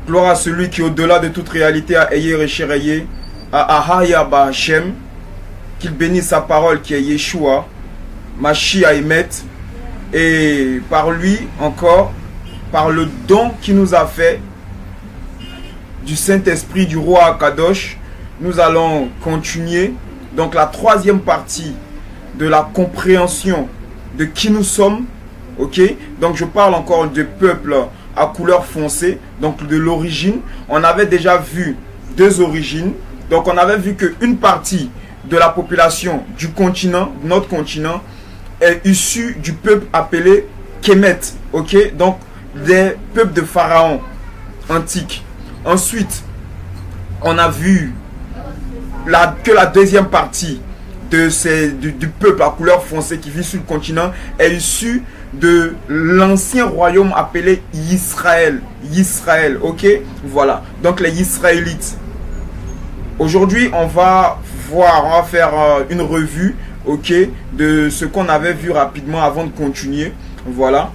Gloire à celui qui, au-delà de toute réalité, a Eyer et Shereye, a Ahaya Ba Hashem, qu'il bénisse sa parole qui est Yeshua, Mashiach Emet, et par lui encore, par le don qu'il nous a fait du Saint-Esprit du roi Akadosh, nous allons continuer. Donc la troisième partie de la compréhension de qui nous sommes. Ok, donc je parle encore de peuple à couleur foncée, donc de l'origine. On avait déjà vu deux origines. Donc on avait vu qu'une partie de la population du continent, notre continent, est issue du peuple appelé Kemet. Ok, donc des peuples de pharaons antiques. Ensuite, on a vu que la deuxième partie du peuple à couleur foncée qui vit sur le continent est issue de l'ancien royaume appelé Israël. Israël, ok? Voilà. Donc les Israélites. Aujourd'hui, on va faire une revue, ok, de ce qu'on avait vu rapidement avant de continuer. Voilà.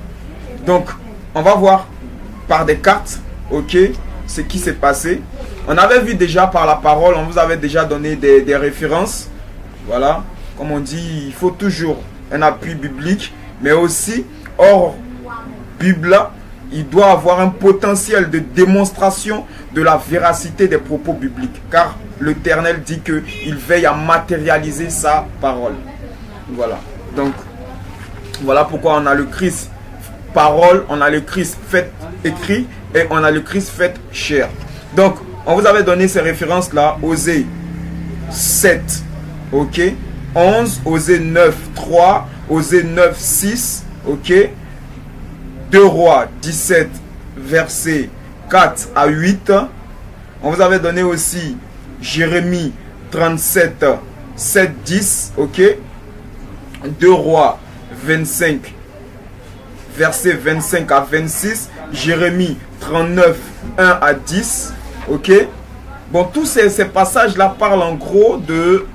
Donc, on va voir par des cartes, ok, ce qui s'est passé. On avait vu déjà par la parole, on vous avait déjà donné des références. Voilà. Comme on dit, il faut toujours un appui biblique, mais aussi, hors Bible, il doit avoir un potentiel de démonstration de la véracité des propos bibliques. Car l'Éternel dit qu'il veille à matérialiser sa parole. Voilà. Donc, voilà pourquoi on a le Christ parole, on a le Christ fait écrit et on a le Christ fait chair. Donc, on vous avait donné ces références-là. Osée 7, ok. 11, Osée 9, 3, Osée 9, 6, ok. 2 Rois 17, versets 4 à 8. On vous avait donné aussi Jérémie 37, 7, 10, ok. 2 Rois 25, versets 25 à 26. Jérémie 39, 1 à 10, ok. Bon, tous ces passages-là parlent en gros de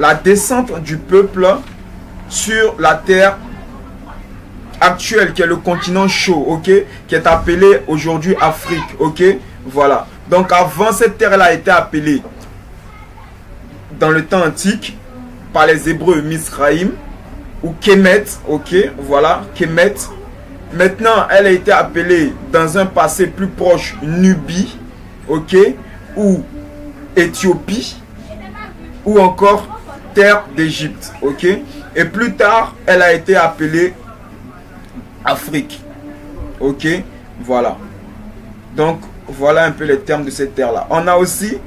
la descente du peuple sur la terre actuelle, qui est le continent chaud, ok, qui est appelé aujourd'hui Afrique, ok. Voilà. Donc avant, cette terre-là a été appelée dans le temps antique par les Hébreux Misraïm ou Kemet, ok, voilà, Kemet. Maintenant, elle a été appelée dans un passé plus proche Nubie, ok, ou Éthiopie, ou encore terre d'Égypte, ok. Et plus tard, elle a été appelée Afrique, ok, voilà. Donc, voilà un peu les termes de cette terre-là. On a aussi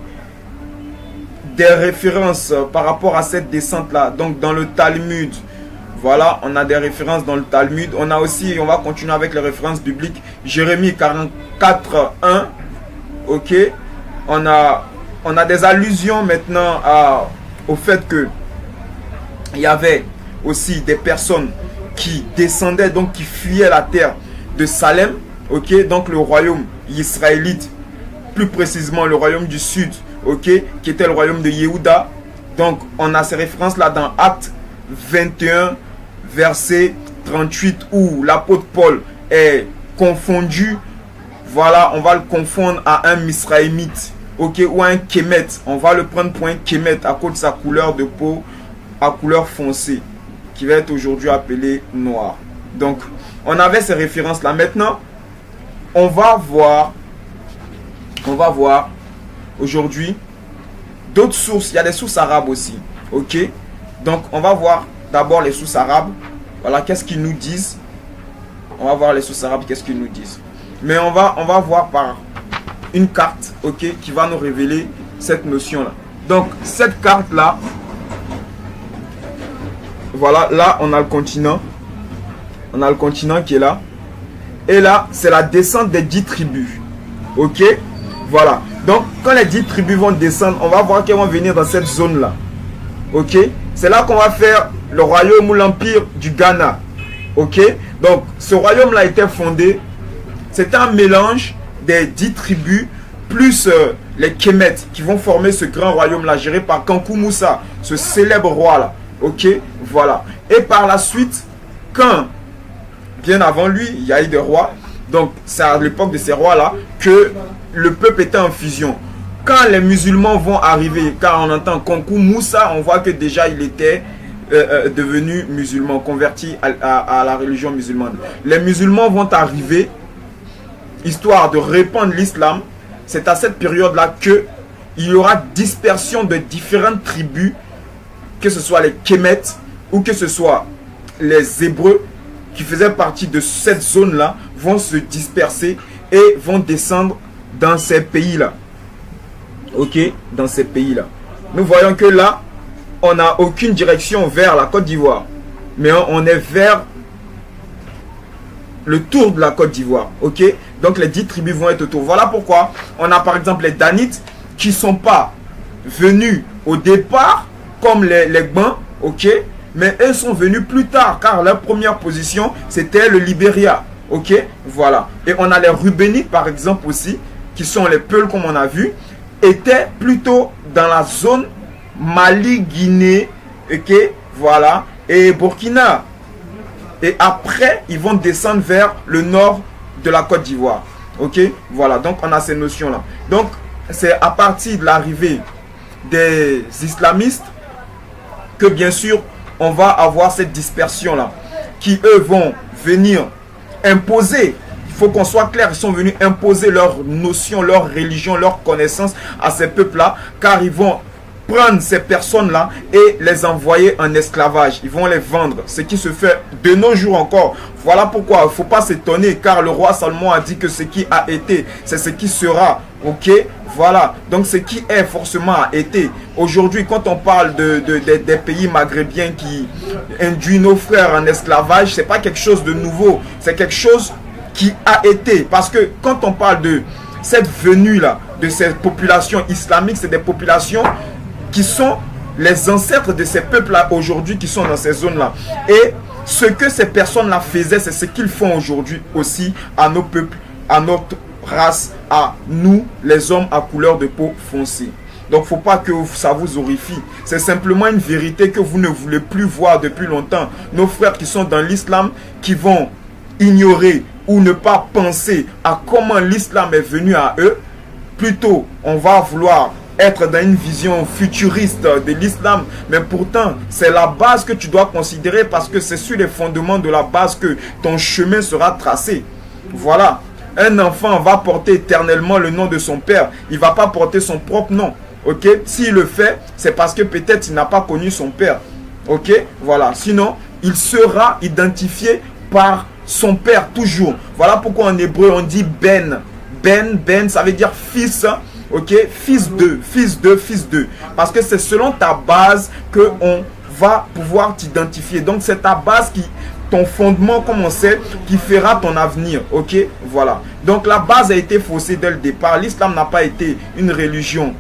des références par rapport à cette descente-là. Donc, dans le Talmud, voilà, on a des références dans le Talmud. On a aussi, on va continuer avec les références bibliques. Jérémie 44, 1, ok. On a des allusions maintenant au fait que il y avait aussi des personnes qui descendaient, donc qui fuyaient la terre de Salem, ok, donc le royaume israélite, plus précisément le royaume du sud, ok, qui était le royaume de Yehuda. Donc on a ces références là dans Actes 21, verset 38, où l'apôtre Paul est confondu, voilà, on va le confondre à un Misraïmite, ok, ou un Kemet. On va le prendre pour un Kemet à cause de sa couleur de peau à couleur foncée, qui va être aujourd'hui appelé noir. Donc on avait ces références là. Maintenant on va voir aujourd'hui d'autres sources. Il y a des sources arabes aussi, ok. Donc on va voir d'abord les sources arabes. Voilà, qu'est-ce qu'ils nous disent. On va voir les sources arabes, qu'est-ce qu'ils nous disent. Mais on va voir par une carte, ok, qui va nous révéler cette notion là. Donc cette carte là, voilà, là on a le continent. On a le continent qui est là. Et là, c'est la descente des 10 tribus. Ok? Voilà. Donc, quand les 10 tribus vont descendre, on va voir qu'elles vont venir dans cette zone-là. Ok? C'est là qu'on va faire le royaume ou l'empire du Ghana. Ok? Donc, ce royaume-là a été fondé. C'est un mélange des 10 tribus plus les Kemet qui vont former ce grand royaume-là, géré par Kankou Moussa, ce célèbre roi-là. Ok? Voilà. Et par la suite, quand bien avant lui, il y a eu des rois. Donc c'est à l'époque de ces rois-là que le peuple était en fusion. Quand les musulmans vont arriver, car on entend Konkou Moussa, on voit que déjà il était devenu musulman, converti à la religion musulmane. Les musulmans vont arriver, histoire de répandre l'islam. C'est à cette période-là qu'il y aura dispersion de différentes tribus, que ce soit les Kémètes ou que ce soit les Hébreux qui faisaient partie de cette zone-là, vont se disperser et vont descendre dans ces pays-là. Ok, dans ces pays-là. Nous voyons que là, on n'a aucune direction vers la Côte d'Ivoire, mais on est vers le tour de la Côte d'Ivoire. Ok, donc les 10 tribus vont être autour. Voilà pourquoi on a par exemple les Danites qui ne sont pas venus au départ comme les Gbans, ok, mais eux sont venus plus tard car leur première position c'était le Libéria. Ok, voilà. Et on a les Rubénites par exemple aussi, qui sont les Peuls comme on a vu, étaient plutôt dans la zone Mali, Guinée, ok, voilà, et Burkina. Et après, ils vont descendre vers le nord de la Côte d'Ivoire. Ok, voilà, donc on a ces notions-là. Donc, c'est à partir de l'arrivée des islamistes que, bien sûr, on va avoir cette dispersion-là, qui, eux, vont venir imposer. Il faut qu'on soit clair, ils sont venus imposer leurs notions, leur religion, leurs connaissances à ces peuples-là, car ils vont prendre ces personnes-là et les envoyer en esclavage. Ils vont les vendre, ce qui se fait de nos jours encore. Voilà pourquoi il ne faut pas s'étonner, car le roi Salomon a dit que ce qui a été, c'est ce qui sera. Ok, voilà. Donc ce qui est forcément a été. Aujourd'hui, quand on parle des pays maghrébiens qui induisent nos frères en esclavage, c'est pas quelque chose de nouveau. C'est quelque chose qui a été. Parce que quand on parle de cette venue-là, de ces populations islamiques, c'est des populations qui sont les ancêtres de ces peuples-là aujourd'hui qui sont dans ces zones-là. Et ce que ces personnes-là faisaient, c'est ce qu'ils font aujourd'hui aussi à nos peuples, à notre race, à nous, les hommes à couleur de peau foncée. Donc, il ne faut pas que ça vous horrifie. C'est simplement une vérité que vous ne voulez plus voir depuis longtemps. Nos frères qui sont dans l'islam, qui vont ignorer ou ne pas penser à comment l'islam est venu à eux, plutôt on va vouloir être dans une vision futuriste de l'islam, mais pourtant c'est la base que tu dois considérer, parce que c'est sur les fondements de la base que ton chemin sera tracé. Voilà, un enfant va porter éternellement le nom de son père, il ne va pas porter son propre nom. Ok, s'il le fait, c'est parce que peut-être il n'a pas connu son père. Ok, voilà, sinon il sera identifié par son père toujours. Voilà pourquoi en hébreu on dit Ben. Ben, ça veut dire fils. Ok, fils de, fils de, fils de. Parce que c'est selon ta base que on va pouvoir t'identifier. Donc c'est ta base qui, ton fondement, comme on sait, qui fera ton avenir. Ok, voilà. Donc la base a été faussée dès le départ. L'islam n'a pas été une religion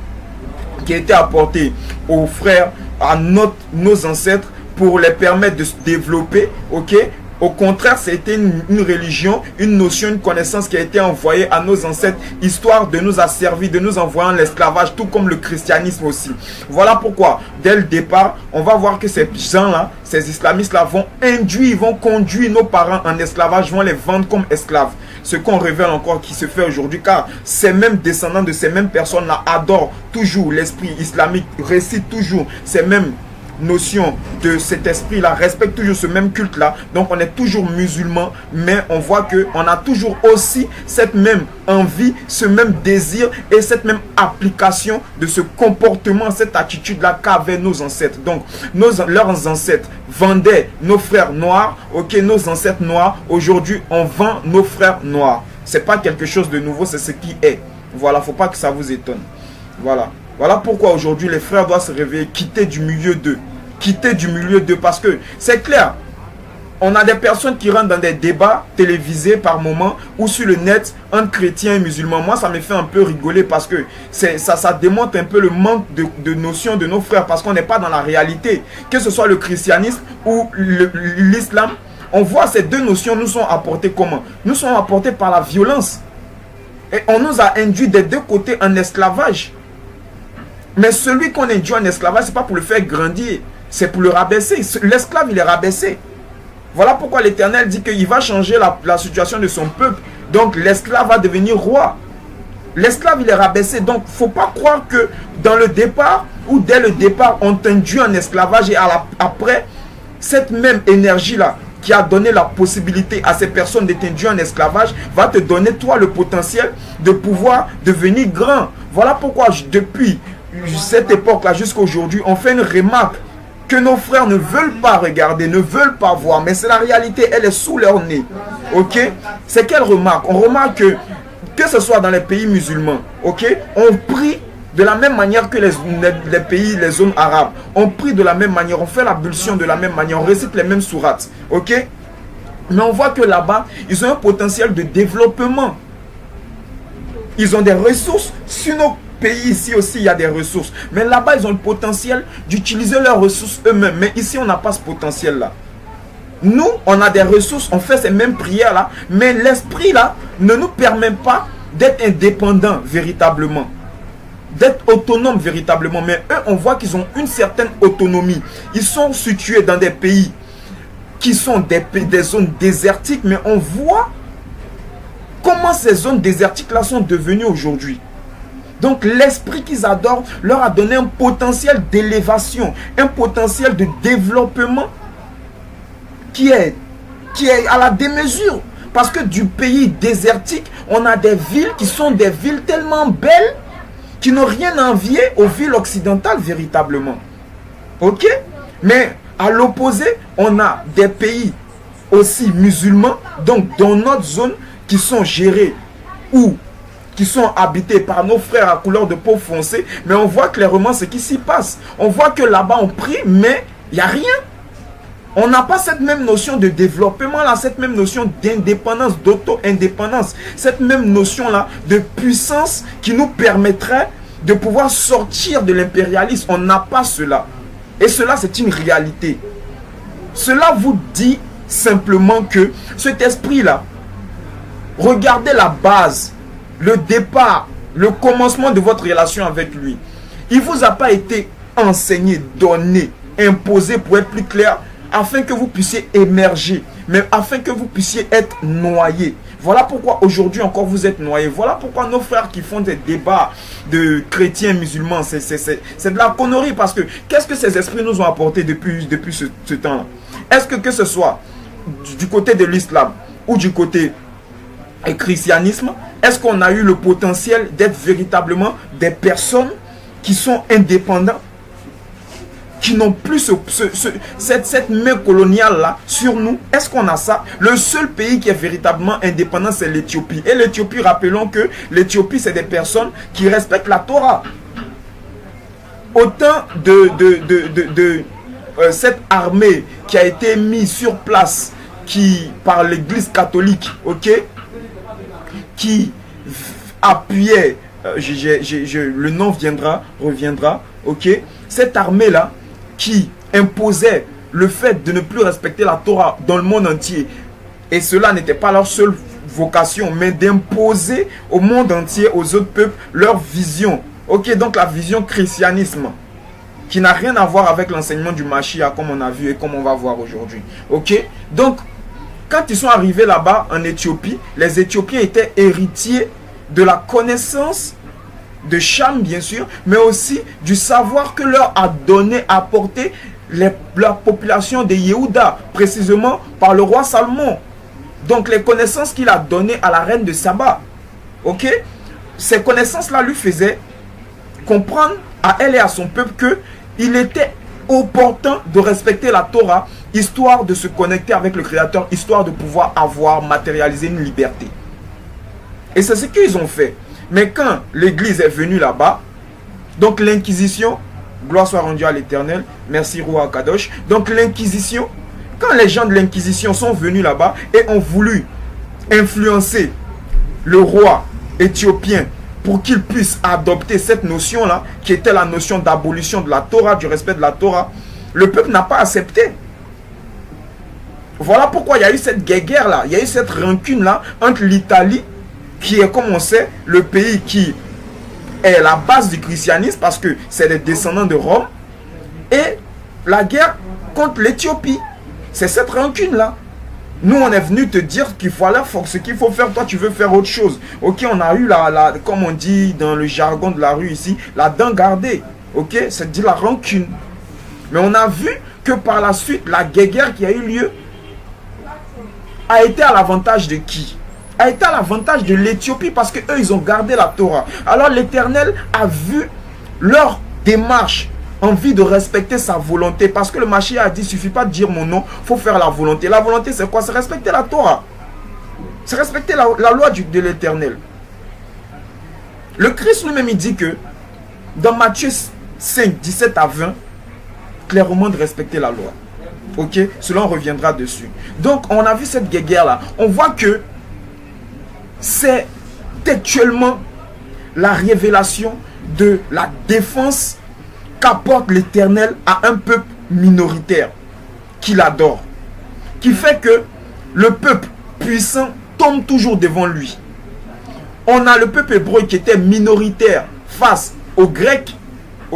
qui a été apportée aux frères, à nos ancêtres, pour les permettre de se développer. Ok. Au contraire, c'était une religion, une notion, une connaissance qui a été envoyée à nos ancêtres, histoire de nous asservir, de nous envoyer en esclavage, tout comme le christianisme aussi. Voilà pourquoi, dès le départ, on va voir que ces gens-là, ces islamistes-là vont induire, vont conduire nos parents en esclavage, vont les vendre comme esclaves. Ce qu'on révèle encore qui se fait aujourd'hui, car ces mêmes descendants de ces mêmes personnes-là adorent toujours l'esprit islamique, récitent toujours ces mêmes notion de cet esprit-là, respecte toujours ce même culte-là. Donc on est toujours musulman, mais on voit que on a toujours aussi cette même envie, ce même désir et cette même application de ce comportement, cette attitude-là qu'avaient nos ancêtres. Donc leurs ancêtres vendaient nos frères noirs, ok, nos ancêtres noirs. Aujourd'hui, on vend nos frères noirs. C'est pas quelque chose de nouveau, c'est ce qui est. Voilà, faut pas que ça vous étonne. Voilà. Voilà pourquoi aujourd'hui les frères doivent se réveiller, quitter du milieu d'eux. Quitter du milieu d'eux, parce que c'est clair. On a des personnes qui rentrent dans des débats télévisés par moment ou sur le net entre chrétiens et musulmans. Moi, ça me fait un peu rigoler parce que ça démontre un peu le manque de notion de nos frères, parce qu'on n'est pas dans la réalité. Que ce soit le christianisme ou l'islam, on voit ces deux notions nous sont apportées comment? Nous sont apportées par la violence. Et on nous a induit des deux côtés en esclavage. Mais celui qu'on induit en esclavage, ce n'est pas pour le faire grandir, c'est pour le rabaisser. L'esclave, il est rabaissé. Voilà pourquoi l'Éternel dit qu'il va changer la situation de son peuple Donc l'esclave va devenir roi. L'esclave, il est rabaissé. Donc, il ne faut pas croire que dans le départ, ou dès le départ, on t'induit en esclavage et après, cette même énergie-là qui a donné la possibilité à ces personnes de t'induire en esclavage va te donner, toi, le potentiel de pouvoir devenir grand. Voilà pourquoi, depuis cette époque-là jusqu'à aujourd'hui, on fait une remarque que nos frères ne veulent pas regarder, ne veulent pas voir. Mais c'est la réalité, elle est sous leur nez. Ok? C'est quelle remarque? On remarque que ce soit dans les pays musulmans, ok, on prie de la même manière que les pays, les zones arabes. On prie de la même manière, on fait l'ablution de la même manière, on récite les mêmes sourates, ok. Mais on voit que là-bas, ils ont un potentiel de développement. Ils ont des ressources. Sur nos pays ici aussi, il y a des ressources. Mais là-bas, ils ont le potentiel d'utiliser leurs ressources eux-mêmes. Mais ici, on n'a pas ce potentiel-là. Nous, on a des ressources, on fait ces mêmes prières-là, mais l'esprit là ne nous permet pas d'être indépendants véritablement, d'être autonomes véritablement. Mais eux, on voit qu'ils ont une certaine autonomie. Ils sont situés dans des pays qui sont des zones désertiques, mais on voit comment ces zones désertiques-là sont devenues aujourd'hui. Donc l'esprit qu'ils adorent leur a donné un potentiel d'élévation, un potentiel de développement qui est à la démesure. Parce que du pays désertique, on a des villes qui sont des villes tellement belles qui n'ont rien à envier aux villes occidentales véritablement. Ok? Mais à l'opposé, on a des pays aussi musulmans, donc dans notre zone, qui sont gérés ou qui sont habités par nos frères à couleur de peau foncée. Mais on voit clairement ce qui s'y passe. On voit que là-bas on prie, mais il n'y a rien. On n'a pas cette même notion de développement là, cette même notion d'indépendance, d'auto-indépendance, cette même notion là de puissance qui nous permettrait de pouvoir sortir de l'impérialisme. On n'a pas cela. Et cela, c'est une réalité. Cela vous dit simplement que cet esprit-là, regardez la base, le départ, le commencement de votre relation avec lui. Il ne vous a pas été enseigné, donné, imposé, pour être plus clair, afin que vous puissiez émerger, mais afin que vous puissiez être noyé. Voilà pourquoi aujourd'hui encore vous êtes noyés. Voilà pourquoi nos frères qui font des débats de chrétiens musulmans, c'est de la connerie. Parce que qu'est-ce que ces esprits nous ont apporté depuis ce temps-là? Est-ce que ce soit du côté de l'islam ou du côté du christianisme, est-ce qu'on a eu le potentiel d'être véritablement des personnes qui sont indépendantes, qui n'ont plus cette main coloniale-là sur nous? Est-ce qu'on a ça? Le seul pays qui est véritablement indépendant, c'est l'Éthiopie. Et l'Éthiopie, rappelons que l'Éthiopie, c'est des personnes qui respectent la Torah. Autant cette armée qui a été mise sur place par l'Église catholique, ok, qui appuyait, le nom reviendra, ok, cette armée-là, qui imposait le fait de ne plus respecter la Torah dans le monde entier. Et cela n'était pas leur seule vocation, mais d'imposer au monde entier, aux autres peuples, leur vision. Ok, donc la vision christianisme, qui n'a rien à voir avec l'enseignement du Mashiach, comme on a vu et comme on va voir aujourd'hui. Ok, donc quand ils sont arrivés là-bas en Éthiopie, les Éthiopiens étaient héritiers de la connaissance de Cham, bien sûr, mais aussi du savoir que leur a apporté la population de Yehuda, précisément par le roi Salomon. Donc les connaissances qu'il a données à la reine de Saba, ok, ces connaissances-là lui faisaient comprendre à elle et à son peuple qu'il était opportun de respecter la Torah, histoire de se connecter avec le Créateur, histoire de pouvoir matérialiser une liberté. Et c'est ce qu'ils ont fait. Mais quand l'église est venue là-bas, donc l'inquisition, gloire soit rendue à l'Éternel, merci Roi Kadosh, donc l'inquisition, quand les gens de l'inquisition sont venus là-bas et ont voulu influencer le roi éthiopien pour qu'il puisse adopter cette notion-là, qui était la notion d'abolition de la Torah, du respect de la Torah, le peuple n'a pas accepté. Voilà pourquoi il y a eu cette guerre-là, il y a eu cette rancune-là entre l'Italie, qui est, comme on sait, le pays qui est la base du christianisme, parce que c'est des descendants de Rome, et la guerre contre l'Éthiopie. C'est cette rancune-là. Nous, on est venu te dire qu'il faut aller faire ce qu'il faut faire. Toi, tu veux faire autre chose. Ok, on a eu comme on dit dans le jargon de la rue ici, la dent gardée. Ok, c'est dire la rancune. Mais on a vu que par la suite, la guerre qui a eu lieu a été à l'avantage de qui? A été à l'avantage de l'Éthiopie parce que eux, ils ont gardé la Torah. Alors l'Éternel a vu leur démarche, envie de respecter sa volonté. Parce que le Mashiach a dit, il ne suffit pas de dire mon nom, il faut faire la volonté. La volonté, c'est quoi? C'est respecter la Torah. C'est respecter la loi de l'Éternel. Le Christ lui-même, il dit que dans Matthieu 5, 17 à 20, clairement de respecter la loi. Ok? Cela, on reviendra dessus. Donc, on a vu cette guerre-là. On voit que c'est actuellement la révélation de la défense qu'apporte l'Éternel à un peuple minoritaire qui l'adore. Qui fait que le peuple puissant tombe toujours devant lui. On a le peuple hébreu qui était minoritaire face aux Grecs,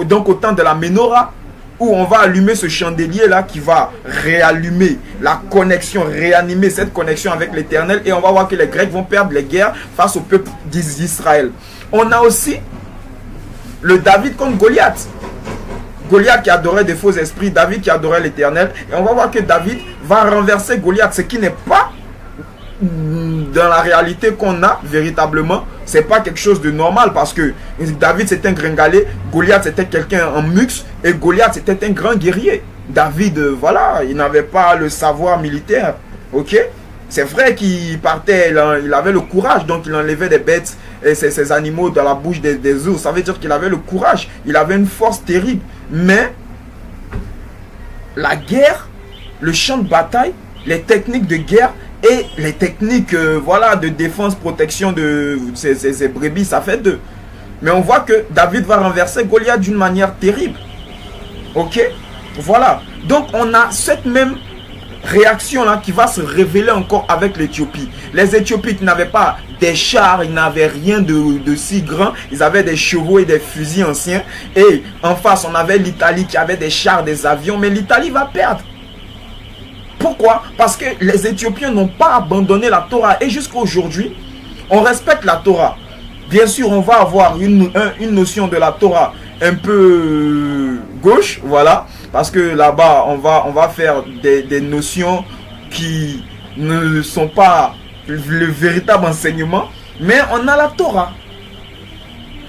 donc au temps de la Ménorah, où on va allumer ce chandelier là qui va réallumer la connexion, réanimer cette connexion avec l'Éternel, et on va voir que les Grecs vont perdre les guerres face au peuple d'Israël. On a aussi le David contre Goliath. Goliath qui adorait des faux esprits, David qui adorait l'Éternel, et on va voir que David va renverser Goliath, ce qui n'est pas dans la réalité qu'on a véritablement. C'est pas quelque chose de normal parce que David c'était un gringalet, Goliath c'était quelqu'un en mux, et Goliath c'était un grand guerrier. David, voilà, il n'avait pas le savoir militaire. Ok, c'est vrai qu'il partait, il avait le courage, donc il enlevait des bêtes et ces animaux dans la bouche des ours. Ça veut dire qu'il avait le courage, il avait une force terrible. Mais la guerre, le champ de bataille, les techniques de guerre et les techniques voilà, de défense, protection de ces brebis, ça fait deux. Mais on voit que David va renverser Goliath d'une manière terrible. Ok, voilà. Donc on a cette même réaction là qui va se révéler encore avec l'Éthiopie. Les Éthiopiens qui n'avaient pas des chars, ils n'avaient rien de si grand. Ils avaient des chevaux et des fusils anciens. Et en face, on avait l'Italie qui avait des chars, des avions. Mais l'Italie va perdre. Pourquoi? Parce que les Éthiopiens n'ont pas abandonné la Torah. Et jusqu'à aujourd'hui, on respecte la Torah. Bien sûr, on va avoir une notion de la Torah un peu gauche, voilà. Parce que là-bas, on va faire des notions qui ne sont pas le véritable enseignement. Mais on a la Torah.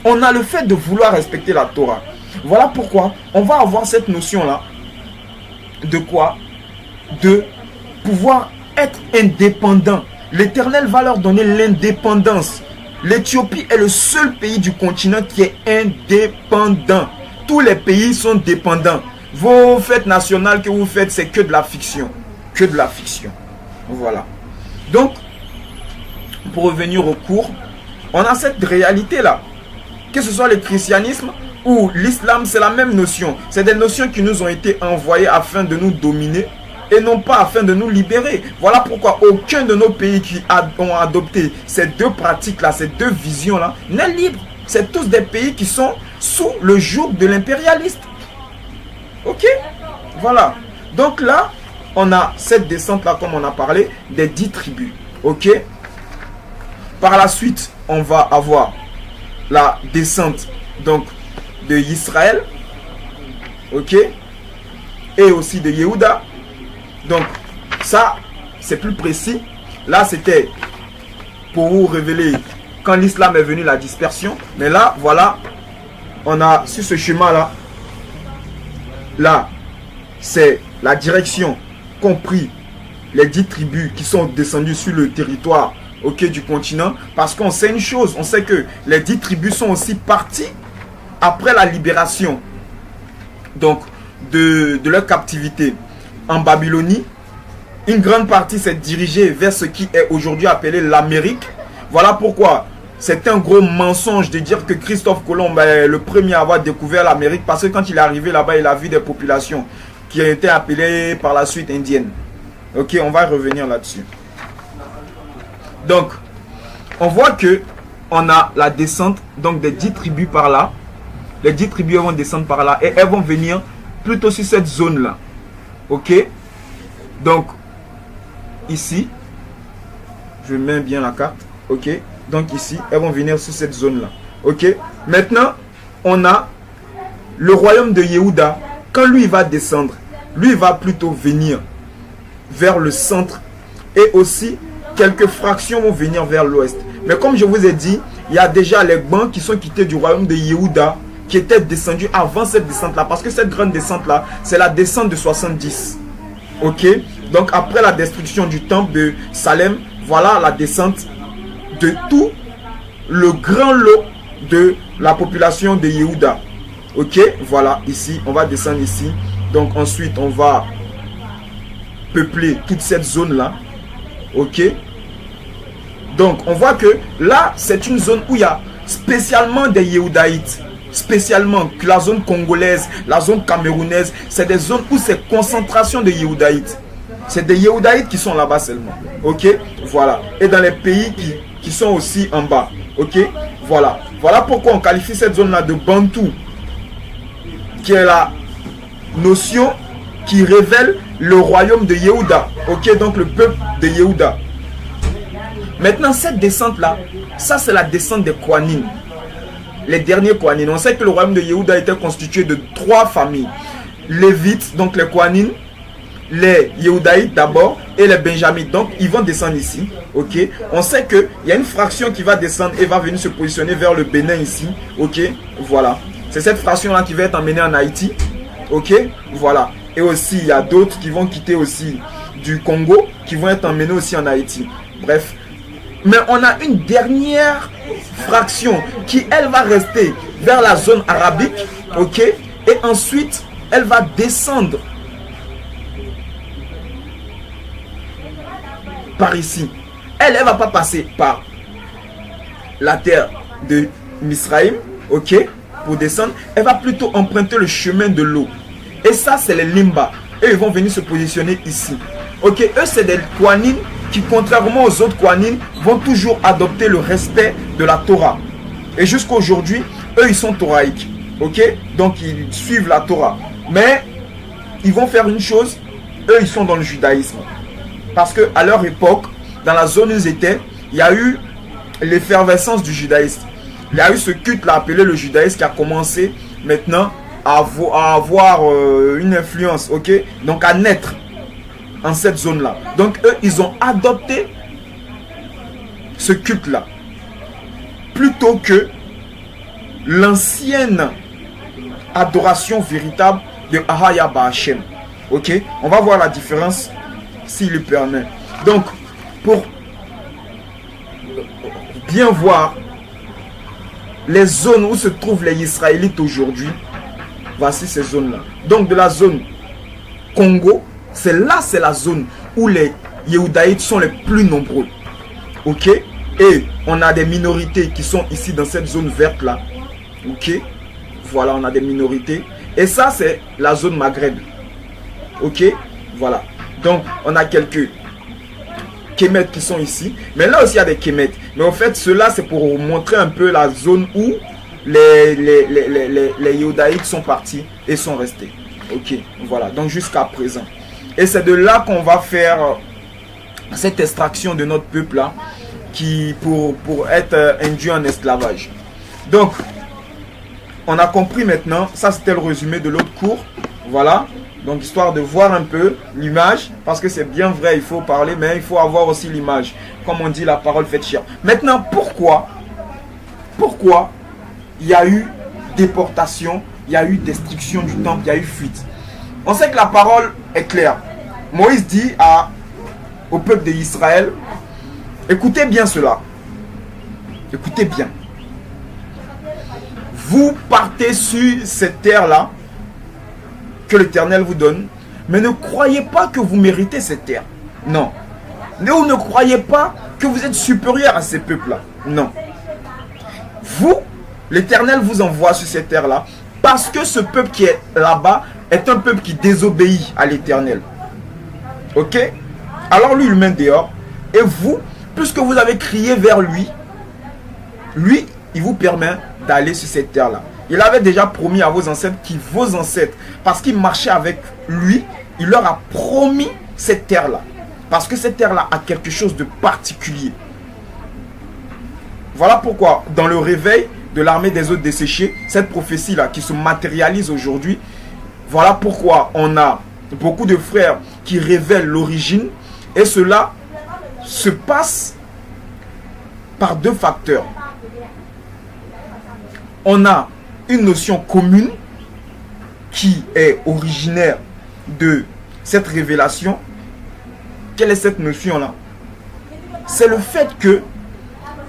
On a le fait de vouloir respecter la Torah. Voilà pourquoi on va avoir cette notion-là. De quoi? De pouvoir être indépendant. L'Éternel va leur donner l'indépendance. L'Éthiopie est le seul pays du continent qui est indépendant. Tous les pays sont dépendants. Vos fêtes nationales que vous faites, c'est que de la fiction. Que de la fiction. Voilà. Donc, pour revenir au cours, on a cette réalité-là. Que ce soit le christianisme ou l'islam, c'est la même notion. C'est des notions qui nous ont été envoyées afin de nous dominer et non pas afin de nous libérer. Voilà pourquoi aucun de nos pays qui ont adopté ces deux pratiques-là, ces deux visions-là, n'est libre. C'est tous des pays qui sont sous le joug de l'impérialiste. Ok? Voilà. Donc là, on a cette descente-là, comme on a parlé, des 10 tribus. Ok? Par la suite, on va avoir la descente donc de Israël. Ok? Et aussi de Yehuda. Donc, ça, c'est plus précis. Là, c'était pour vous révéler quand l'islam est venu, la dispersion. Mais là, voilà, on a sur ce chemin-là, là, c'est la direction qu'ont pris les 10 tribus qui sont descendues sur le territoire du continent. Parce qu'on sait une chose, on sait que les 10 tribus sont aussi parties après la libération donc de leur captivité en Babylonie. Une grande partie s'est dirigée vers ce qui est aujourd'hui appelé l'Amérique. Voilà pourquoi c'est un gros mensonge de dire que Christophe Colomb est le premier à avoir découvert l'Amérique, parce que quand il est arrivé là-bas, il a vu des populations qui ont été appelées par la suite indiennes. Ok, on va revenir là-dessus. Donc, on voit que on a la descente donc des 10 tribus par là. Les 10 tribus vont descendre par là et elles vont venir plutôt sur cette zone-là. Ok? Donc, ici. Je mets bien la carte. Ok. Donc ici, elles vont venir sur cette zone-là. Ok. Maintenant, on a le royaume de Yehuda. Quand lui va descendre, lui va plutôt venir vers le centre. Et aussi, quelques fractions vont venir vers l'ouest. Mais comme je vous ai dit, il y a déjà les bancs qui sont quittés du royaume de Yehuda, qui étaient descendus avant cette descente-là. Parce que cette grande descente-là, c'est la descente de 70. Ok. Donc après la destruction du temple de Salem, voilà la descente de tout le grand lot de la population de Yehuda. Ok, voilà, ici, on va descendre ici. Donc ensuite, on va peupler toute cette zone-là. Ok. Donc, on voit que là, c'est une zone où il y a spécialement des Yehudaïtes. Spécialement la zone congolaise, la zone camerounaise. C'est des zones où c'est concentration de Yehudaïtes. C'est des Yehudaïtes qui sont là-bas seulement. Ok, voilà. Et dans les pays qui sont aussi en bas. Ok, voilà. Voilà pourquoi on qualifie cette zone-là de Bantou, qui est la notion qui révèle le royaume de Yehuda. Ok, donc le peuple de Yehuda. Maintenant, cette descente-là, ça c'est la descente des Kohanim. Les derniers Kohanim. On sait que le royaume de Yehuda était constitué de 3 familles. Lévites, donc les Kohanim, les Yehudaïtes d'abord et les Benjamites. Donc ils vont descendre ici. Ok. On sait qu'il y a une fraction qui va descendre et va venir se positionner vers le Bénin ici. Ok. Voilà. C'est cette fraction-là qui va être emmenée en Haïti. Ok. Voilà. Et aussi il y a d'autres qui vont quitter aussi du Congo, qui vont être emmenés aussi en Haïti. Bref. Mais on a une dernière fraction qui, elle, va rester vers la zone arabique. Ok. Et ensuite, elle va descendre par ici. Elle va pas passer par la terre de Misraïm, ok, pour descendre. Elle va plutôt emprunter le chemin de l'eau. Et ça, c'est les Limba. Et ils vont venir se positionner ici. Ok, eux, c'est des Kohanim qui, contrairement aux autres Kohanim, vont toujours adopter le respect de la Torah. Et jusqu'à aujourd'hui, eux, ils sont thoraïques. Ok, donc ils suivent la Torah. Mais ils vont faire une chose, eux, ils sont dans le judaïsme. Parce qu'à leur époque, dans la zone où ils étaient, il y a eu l'effervescence du judaïsme. Il y a eu ce culte-là appelé le judaïsme qui a commencé maintenant à avoir une influence, ok? Donc à naître en cette zone-là. Donc eux, ils ont adopté ce culte-là. Plutôt que l'ancienne adoration véritable de Ahaya Bahashem. Ok? On va voir la différence s'il le permet. Donc, pour bien voir les zones où se trouvent les Israélites aujourd'hui, voici ces zones-là. Donc, de la zone Congo, c'est la zone où les Yehudaïtes sont les plus nombreux. Ok? Et on a des minorités qui sont ici dans cette zone verte-là. Ok? Voilà, on a des minorités. Et ça, c'est la zone Maghreb. Ok? Voilà. Donc, on a quelques Kémètes qui sont ici. Mais là aussi, il y a des Kémètes. Mais en fait, cela, c'est pour vous montrer un peu la zone où les Yehudaïtes sont partis et sont restés. Ok, voilà. Donc, jusqu'à présent. Et c'est de là qu'on va faire cette extraction de notre peuple-là pour être induit en esclavage. Donc, on a compris maintenant. Ça, c'était le résumé de l'autre cours. Voilà. Donc, histoire de voir un peu l'image, parce que c'est bien vrai, il faut parler, mais il faut avoir aussi l'image. Comme on dit, la parole fait chair. Maintenant, pourquoi il y a eu déportation, il y a eu destruction du temple, il y a eu fuite? On sait que la parole est claire. Moïse dit au peuple d'Israël, écoutez bien cela. Écoutez bien. Vous partez sur cette terre-là, que l'Éternel vous donne, mais ne croyez pas que vous méritez cette terre. Non. Vous ne croyez pas que vous êtes supérieur à ces peuples-là. Non. Vous, l'Éternel vous envoie sur cette terre-là parce que ce peuple qui est là-bas est un peuple qui désobéit à l'Éternel. Ok? Alors lui, il le met dehors. Et vous, puisque vous avez crié vers lui, il vous permet d'aller sur cette terre-là. Il avait déjà promis à vos ancêtres parce qu'ils marchaient avec lui, il leur a promis cette terre-là. Parce que cette terre-là a quelque chose de particulier. Voilà pourquoi, dans le réveil de l'armée des eaux desséchées, cette prophétie-là qui se matérialise aujourd'hui, voilà pourquoi on a beaucoup de frères qui révèlent l'origine. Et cela se passe par deux facteurs. On a une notion commune qui est originaire de cette révélation. Quelle est cette notion-là? C'est le fait que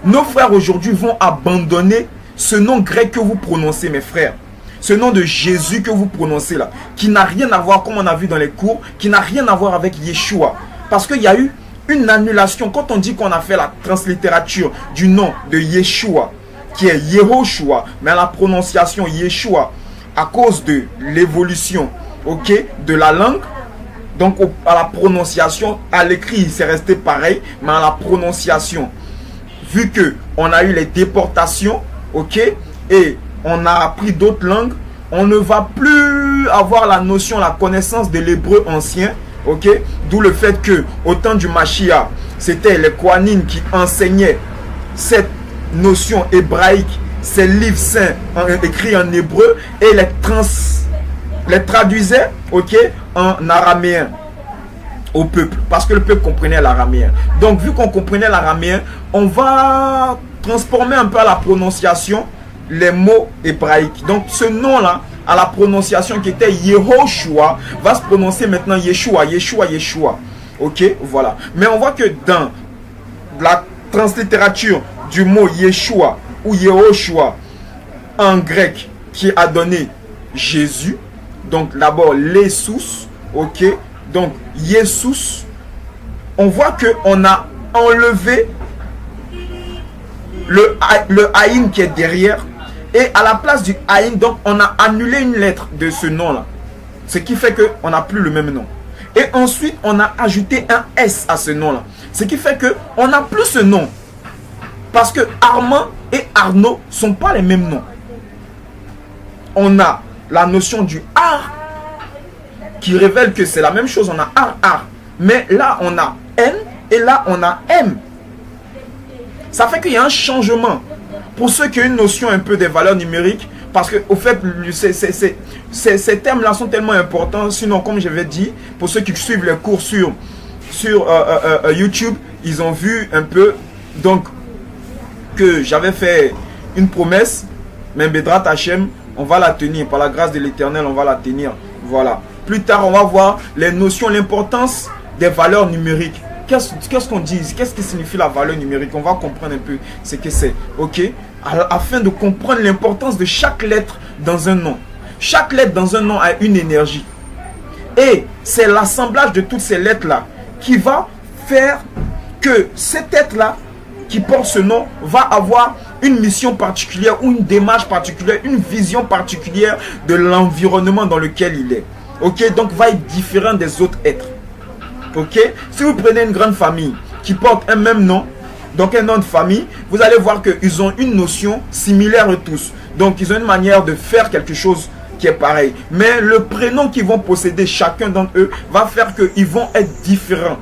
nos frères aujourd'hui vont abandonner ce nom grec que vous prononcez, mes frères. Ce nom de Jésus que vous prononcez là, qui n'a rien à voir, comme on a vu dans les cours, qui n'a rien à voir avec Yeshua. Parce qu'il y a eu une annulation. Quand on dit qu'on a fait la translittérature du nom de Yeshua, qui est Yehoshua, mais à la prononciation Yeshua, à cause de l'évolution, ok, de la langue, donc à la prononciation, à l'écrit, c'est resté pareil, mais à la prononciation, vu que on a eu les déportations, ok, et on a appris d'autres langues, on ne va plus avoir la notion, la connaissance de l'hébreu ancien, ok, d'où le fait que au temps du Mashiach, c'était les Kohanim qui enseignaient cette notion hébraïque, ces livres saints écrits en hébreu, et les traduisaient, ok, en araméen au peuple, parce que le peuple comprenait l'araméen. Donc vu qu'on comprenait l'araméen, on va transformer un peu à la prononciation les mots hébraïques. Donc ce nom-là, à la prononciation qui était Yehoshua, va se prononcer maintenant Yeshua, Yeshua, Yeshua. Ok, voilà. Mais on voit que dans la translittérature du mot Yeshua ou Yehoshua en grec, qui a donné Jésus, donc d'abord l'Essus, ok, donc Jesus, on voit que on a enlevé le Aïn qui est derrière, et à la place du Aïn, donc on a annulé une lettre de ce nom là, ce qui fait que on n'a plus le même nom. Et ensuite on a ajouté un S à ce nom là, ce qui fait que on n'a plus ce nom, parce que Armand et Arnaud sont pas les mêmes noms. On a la notion du Ar qui révèle que c'est la même chose. On a Ar, mais là on a N et là on a M. Ça fait qu'il y a un changement. Pour ceux qui ont une notion un peu des valeurs numériques, parce que au fait ces termes là sont tellement importants. Sinon, comme je l'ai dit, pour ceux qui suivent les cours sur YouTube, ils ont vu un peu donc que j'avais fait une promesse, mais Bedrat Hachem, on va la tenir, par la grâce de l'Éternel, on va la tenir. Voilà. Plus tard, on va voir les notions, l'importance des valeurs numériques. Qu'est-ce qu'on dit? Qu'est-ce que signifie la valeur numérique? On va comprendre un peu ce que c'est. Ok? Afin de comprendre l'importance de chaque lettre dans un nom. Chaque lettre dans un nom a une énergie. Et c'est l'assemblage de toutes ces lettres-là qui va faire que cette lettre-là qui porte ce nom va avoir une mission particulière ou une démarche particulière, une vision particulière de l'environnement dans lequel il est. Ok, donc va être différent des autres êtres. Ok, si vous prenez une grande famille qui porte un même nom, donc un nom de famille, vous allez voir qu'ils ont une notion similaire tous. Donc ils ont une manière de faire quelque chose qui est pareil. Mais le prénom qu'ils vont posséder chacun d'entre eux va faire qu'ils vont être différents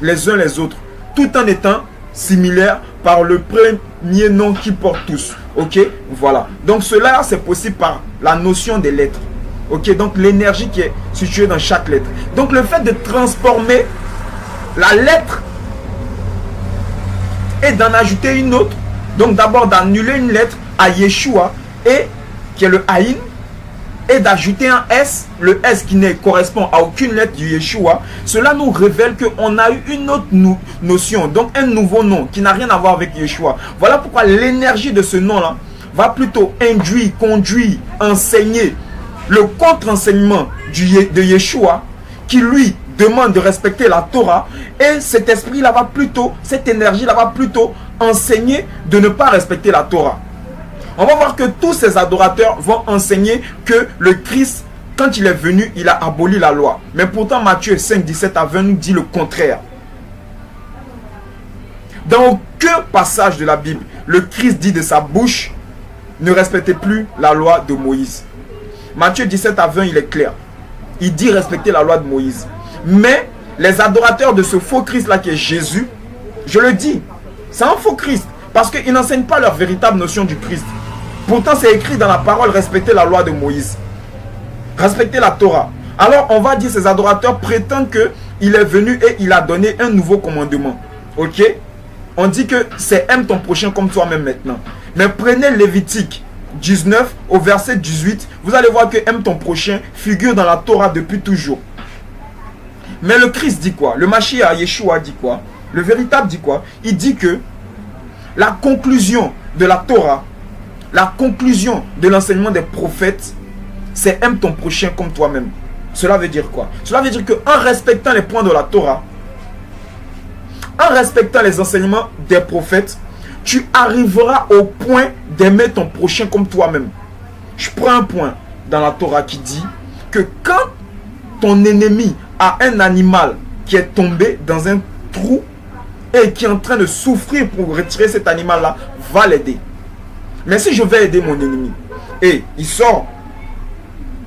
les uns les autres, tout en étant similaires par le premier nom qu'ils portent tous. Ok, voilà. Donc cela c'est possible par la notion des lettres. Ok, donc l'énergie qui est située dans chaque lettre. Donc le fait de transformer la lettre et d'en ajouter une autre, donc d'abord d'annuler une lettre à Yeshua, et qui est le Aïn, et d'ajouter un S, le S qui ne correspond à aucune lettre du Yeshua, cela nous révèle qu'on a eu une autre notion, donc un nouveau nom qui n'a rien à voir avec Yeshua. Voilà pourquoi l'énergie de ce nom-là va plutôt induire, conduire, enseigner le contre-enseignement de Yeshua, qui lui demande de respecter la Torah, et cet esprit-là va plutôt, cette énergie-là va plutôt enseigner de ne pas respecter la Torah. On va voir que tous ces adorateurs vont enseigner que le Christ, quand il est venu, il a aboli la loi. Mais pourtant, Matthieu 5, 17 à 20 nous dit le contraire. Dans aucun passage de la Bible, le Christ dit de sa bouche, ne respectez plus la loi de Moïse. Matthieu 17 à 20, il est clair. Il dit respecter la loi de Moïse. Mais les adorateurs de ce faux Christ-là qui est Jésus, je le dis, c'est un faux Christ. Parce qu'ils n'enseignent pas leur véritable notion du Christ. Pourtant, c'est écrit dans la parole, respecter la loi de Moïse. Respecter la Torah. Alors, on va dire ces adorateurs prétendent qu'il est venu et il a donné un nouveau commandement. Ok? On dit que c'est aime ton prochain comme toi-même maintenant. Mais prenez Lévitique 19 au verset 18. Vous allez voir que aime ton prochain figure dans la Torah depuis toujours. Mais le Christ dit quoi? Le Mashiach, Yeshua dit quoi? Le véritable dit quoi? Il dit que la conclusion de la Torah, la conclusion de l'enseignement des prophètes, c'est aime ton prochain comme toi-même. Cela veut dire quoi? Cela veut dire qu'en respectant les points de la Torah, en respectant les enseignements des prophètes, tu arriveras au point d'aimer ton prochain comme toi-même. Je prends un point dans la Torah qui dit que quand ton ennemi a un animal qui est tombé dans un trou et qui est en train de souffrir pour retirer cet animal-là, va l'aider. Mais si je vais aider mon ennemi et il sort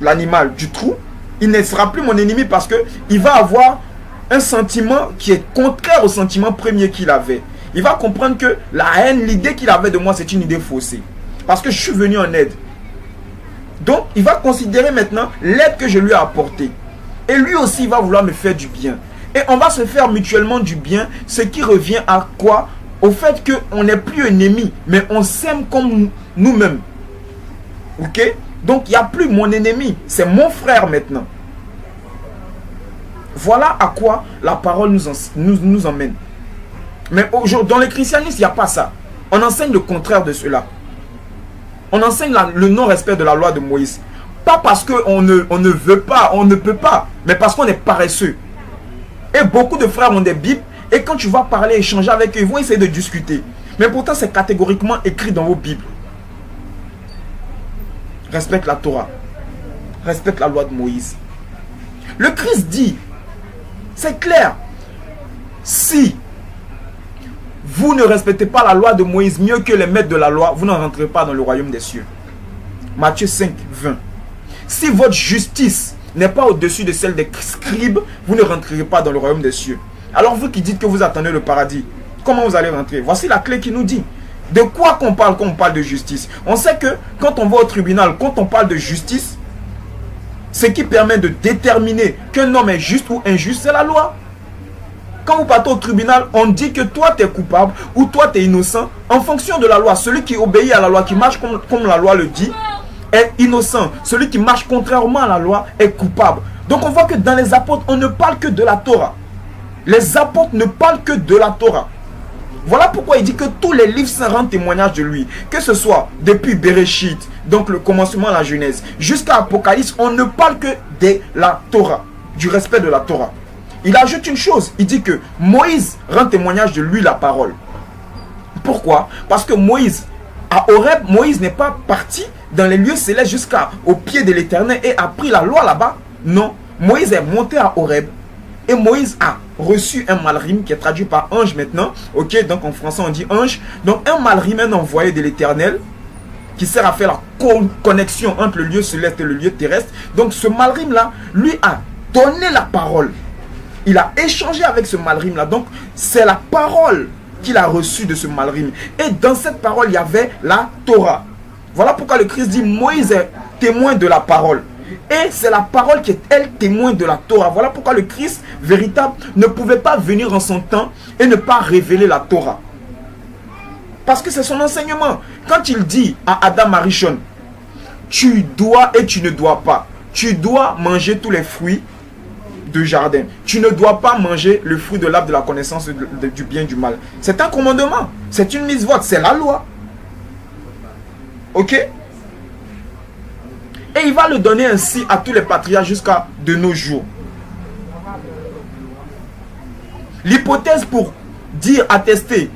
l'animal du trou, il ne sera plus mon ennemi parce qu'il va avoir un sentiment qui est contraire au sentiment premier qu'il avait. Il va comprendre que la haine, l'idée qu'il avait de moi, c'est une idée faussée. Parce que je suis venu en aide. Donc, il va considérer maintenant l'aide que je lui ai apportée. Et lui aussi, il va vouloir me faire du bien. Et on va se faire mutuellement du bien, ce qui revient à quoi? Au fait qu'on n'est plus ennemis, mais on s'aime comme nous-mêmes. Ok? Donc, il n'y a plus mon ennemi, c'est mon frère maintenant. Voilà à quoi la parole nous emmène. Mais aujourd'hui, dans le christianisme, il n'y a pas ça. On enseigne le contraire de cela. On enseigne le non-respect de la loi de Moïse. Pas parce qu'on ne veut pas, on ne peut pas, mais parce qu'on est paresseux. Et beaucoup de frères ont des Bibles, et quand tu vas parler, échanger avec eux, ils vont essayer de discuter. Mais pourtant, c'est catégoriquement écrit dans vos Bibles. Respecte la Torah. Respecte la loi de Moïse. Le Christ dit, c'est clair, si vous ne respectez pas la loi de Moïse mieux que les maîtres de la loi, vous n'en rentrez pas dans le royaume des cieux. Matthieu 5, 20. Si votre justice n'est pas au-dessus de celle des scribes, vous ne rentrerez pas dans le royaume des cieux. Alors vous qui dites que vous attendez le paradis, comment vous allez rentrer? Voici la clé qui nous dit. De quoi qu'on parle quand on parle de justice? On sait que quand on va au tribunal, quand on parle de justice, ce qui permet de déterminer qu'un homme est juste ou injuste, c'est la loi. Quand vous partez au tribunal, on dit que toi tu es coupable ou toi tu es innocent en fonction de la loi. Celui qui obéit à la loi, qui marche comme la loi le dit, est innocent. Celui qui marche contrairement à la loi est coupable. Donc on voit que dans les apôtres, on ne parle que de la Torah. Les apôtres ne parlent que de la Torah. Voilà pourquoi il dit que tous les livres saints rendent témoignage de lui. Que ce soit depuis Bereshit, donc le commencement de la Genèse, jusqu'à Apocalypse, on ne parle que de la Torah, du respect de la Torah. Il ajoute une chose, il dit que Moïse rend témoignage de lui la parole. Pourquoi? Parce que Moïse, à Horeb, Moïse n'est pas parti dans les lieux célestes jusqu'au pied de l'Éternel et a pris la loi là-bas. Non, Moïse est monté à Horeb et Moïse a reçu un malrim qui est traduit par ange maintenant. Ok, donc en français on dit ange. Donc un malrim, un envoyé de l'Éternel qui sert à faire la connexion entre le lieu céleste et le lieu terrestre. Donc ce malrim là, lui a donné la parole. Il a échangé avec ce malrim là. Donc c'est la parole qu'il a reçue de ce malrim. Et dans cette parole, il y avait la Torah. Voilà pourquoi le Christ dit Moïse est témoin de la parole. Et c'est la parole qui est, elle, témoin de la Torah. Voilà pourquoi le Christ véritable ne pouvait pas venir en son temps et ne pas révéler la Torah. Parce que c'est son enseignement. Quand il dit à Adam Arishon, tu dois et tu ne dois pas. Tu dois manger tous les fruits de jardin. Tu ne dois pas manger le fruit de l'arbre de la connaissance du bien et du mal. C'est un commandement. C'est une mise vote. C'est la loi. Ok? Et il va le donner ainsi à tous les patriarches jusqu'à de nos jours. L'hypothèse pour dire, attester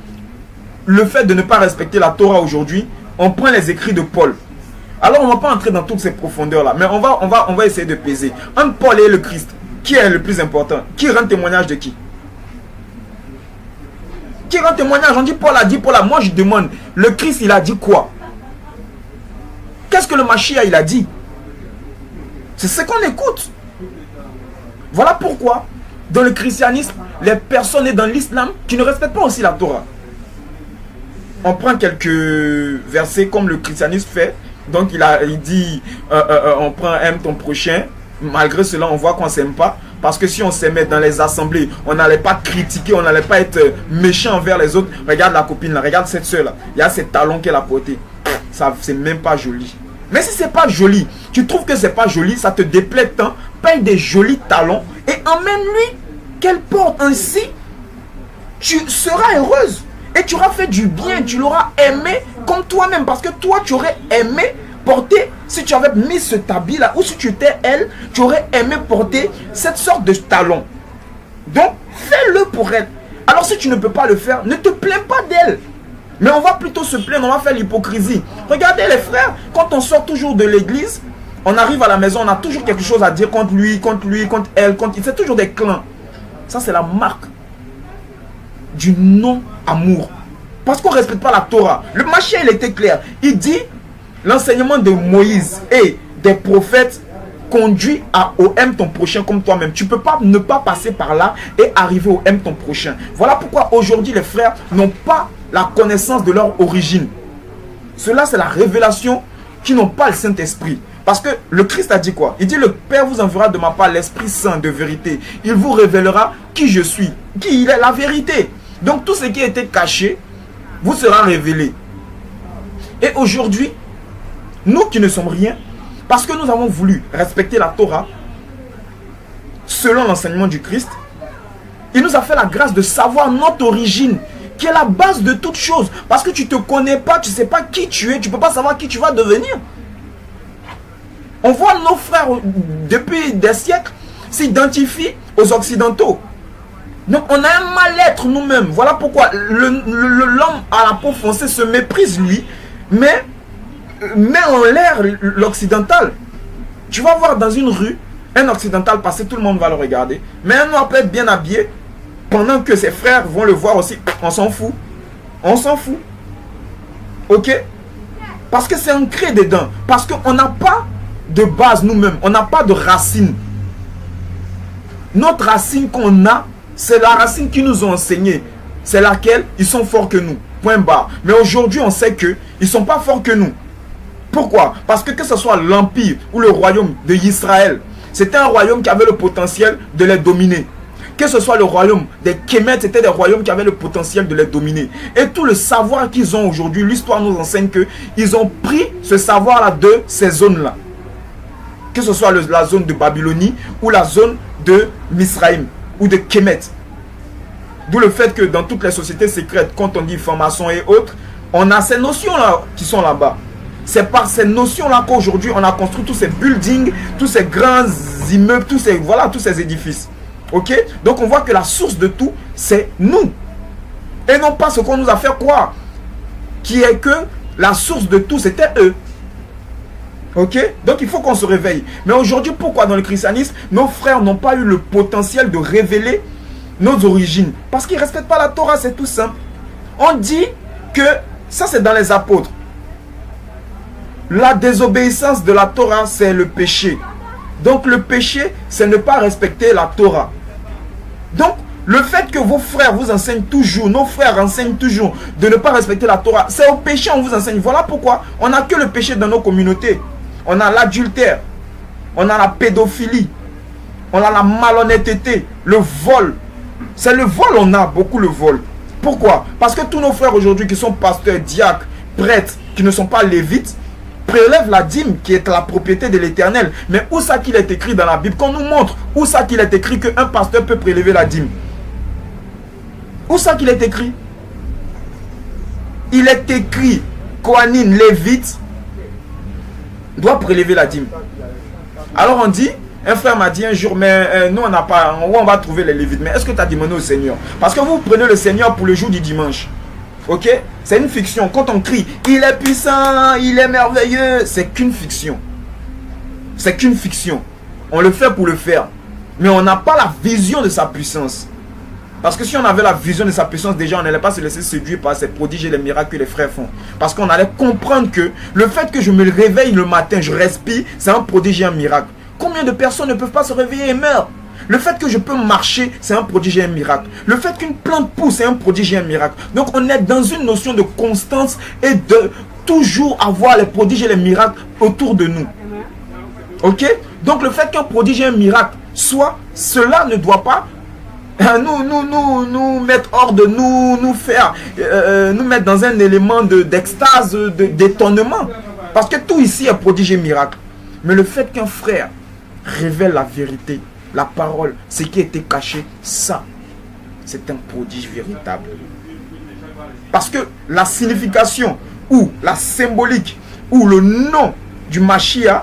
le fait de ne pas respecter la Torah aujourd'hui, on prend les écrits de Paul. Alors on ne va pas entrer dans toutes ces profondeurs-là, mais on va essayer de peser. Entre Paul et le Christ, qui est le plus important? Qui rend témoignage de qui? Qui rend témoignage? On dit Paul a dit, Paul a. Moi je demande, le Christ il a dit quoi? Qu'est-ce que le Mashiach il a dit? C'est ce qu'on écoute. Voilà pourquoi dans le christianisme, les personnes et dans l'islam qui ne respectent pas aussi la Torah. On prend quelques versets comme le christianisme fait. Donc il dit, on prend aime ton prochain. Malgré cela, on voit qu'on ne s'aime pas. Parce que si on s'aimait dans les assemblées, on n'allait pas critiquer, on n'allait pas être méchant envers les autres. Regarde la copine là, regarde cette soeur là. Il y a ces talons qu'elle a portés. Ça, c'est même pas joli. Mais si c'est pas joli, tu trouves que c'est pas joli, ça te déplaît tant, paye des jolis talons et emmène-lui qu'elle porte. Ainsi, tu seras heureuse. Et tu auras fait du bien, tu l'auras aimé comme toi-même. Parce que toi, tu aurais aimé porter, si tu avais mis ce habit là, ou si tu étais elle, tu aurais aimé porter cette sorte de talon. Donc, fais-le pour elle. Alors si tu ne peux pas le faire, ne te plains pas d'elle. Mais on va plutôt se plaindre, on va faire l'hypocrisie. Regardez les frères, quand on sort toujours de l'église, on arrive à la maison, on a toujours quelque chose à dire contre lui, contre elle, contre... C'est toujours des clans. Ça, c'est la marque du non-amour. Parce qu'on ne respecte pas la Torah. Le Mashiach, il était clair. Il dit, l'enseignement de Moïse et des prophètes conduit au aime ton prochain comme toi-même. Tu ne peux pas ne pas passer par là et arriver au aime ton prochain. Voilà pourquoi aujourd'hui les frères n'ont pas la connaissance de leur origine. Cela, c'est la révélation qui n'ont pas le Saint-Esprit. Parce que le Christ a dit quoi? Il dit, le Père vous enverra de ma part l'Esprit Saint de vérité. Il vous révélera qui je suis, qui il est, la vérité. Donc tout ce qui était caché vous sera révélé. Et aujourd'hui, nous qui ne sommes rien, parce que nous avons voulu respecter la Torah, selon l'enseignement du Christ, il nous a fait la grâce de savoir notre origine, qui est la base de toute chose. Parce que tu ne te connais pas, tu ne sais pas qui tu es, tu ne peux pas savoir qui tu vas devenir. On voit nos frères, depuis des siècles, s'identifient aux Occidentaux. Donc on a un mal-être nous-mêmes. Voilà pourquoi l'homme à la peau foncée se méprise lui, mais met en l'air l'occidental. Tu vas voir dans une rue un occidental passer, tout le monde va le regarder. Mais un noir peut être bien habillé, pendant que ses frères vont le voir aussi. On s'en fout. On s'en fout. Ok? Parce que c'est ancré dedans. Parce qu'on n'a pas de base nous-mêmes. On n'a pas de racine. Notre racine qu'on a, c'est la racine qu'ils nous ont enseignée. C'est laquelle ils sont forts que nous. Point barre. Mais aujourd'hui, on sait qu'ils ne sont pas forts que nous. Pourquoi? Parce que ce soit l'empire ou le royaume d'Israël, c'était un royaume qui avait le potentiel de les dominer. Que ce soit le royaume des Kémètes, c'était des royaumes qui avaient le potentiel de les dominer. Et tout le savoir qu'ils ont aujourd'hui, l'histoire nous enseigne qu'ils ont pris ce savoir-là de ces zones-là. Que ce soit la zone de Babylonie ou la zone de Misraïm ou de Kémet. D'où le fait que dans toutes les sociétés secrètes, quand on dit francs-maçons et autres, on a ces notions-là qui sont là-bas. C'est par ces notions-là qu'aujourd'hui, on a construit tous ces buildings, tous ces grands immeubles, tous ces édifices. Ok? Donc on voit que la source de tout, c'est nous. Et non pas ce qu'on nous a fait croire. Qui est que la source de tout, c'était eux. Ok? Donc il faut qu'on se réveille. Mais aujourd'hui, pourquoi dans le christianisme, nos frères n'ont pas eu le potentiel de révéler nos origines? Parce qu'ils ne respectent pas la Torah, c'est tout simple. On dit que, ça c'est dans les apôtres, la désobéissance de la Torah, c'est le péché. Donc le péché, c'est ne pas respecter la Torah. Donc, le fait que vos frères vous enseignent toujours, nos frères enseignent toujours de ne pas respecter la Torah, c'est au péché on vous enseigne. Voilà pourquoi on n'a que le péché dans nos communautés. On a l'adultère, on a la pédophilie, on a la malhonnêteté, le vol. C'est le vol, on a beaucoup le vol. Pourquoi? Parce que tous nos frères aujourd'hui qui sont pasteurs, diacres, prêtres, qui ne sont pas lévites, prélèvent la dîme qui est la propriété de l'Éternel. Mais où ça qu'il est écrit dans la Bible? Qu'on nous montre où ça qu'il est écrit qu'un pasteur peut prélever la dîme. Où ça qu'il est écrit? Il est écrit Kohanim, Lévite doit prélever la dîme. Alors on dit, un frère m'a dit un jour, mais nous on n'a pas, où on va trouver les Lévites? Mais est-ce que tu as demandé au Seigneur? Parce que vous prenez le Seigneur pour le jour du dimanche. Ok? C'est une fiction. Quand on crie, il est puissant, il est merveilleux, c'est qu'une fiction. C'est qu'une fiction. On le fait pour le faire. Mais on n'a pas la vision de sa puissance. Parce que si on avait la vision de sa puissance, déjà on n'allait pas se laisser séduire par ces prodiges et les miracles que les frères font. Parce qu'on allait comprendre que le fait que je me réveille le matin, je respire, c'est un prodige et un miracle. Combien de personnes ne peuvent pas se réveiller et meurent? Le fait que je peux marcher, c'est un prodige et un miracle. Le fait qu'une plante pousse, c'est un prodige et un miracle. Donc on est dans une notion de constance et de toujours avoir les prodiges et les miracles autour de nous. Ok? Donc le fait qu'un prodige et un miracle soit, cela ne doit pas nous mettre hors de nous faire, nous mettre dans un élément d'extase, d'étonnement. Parce que tout ici est prodige et miracle. Mais le fait qu'un frère révèle la vérité, la parole, ce qui était caché, ça, c'est un prodige véritable. Parce que la signification ou la symbolique ou le nom du Mashiach,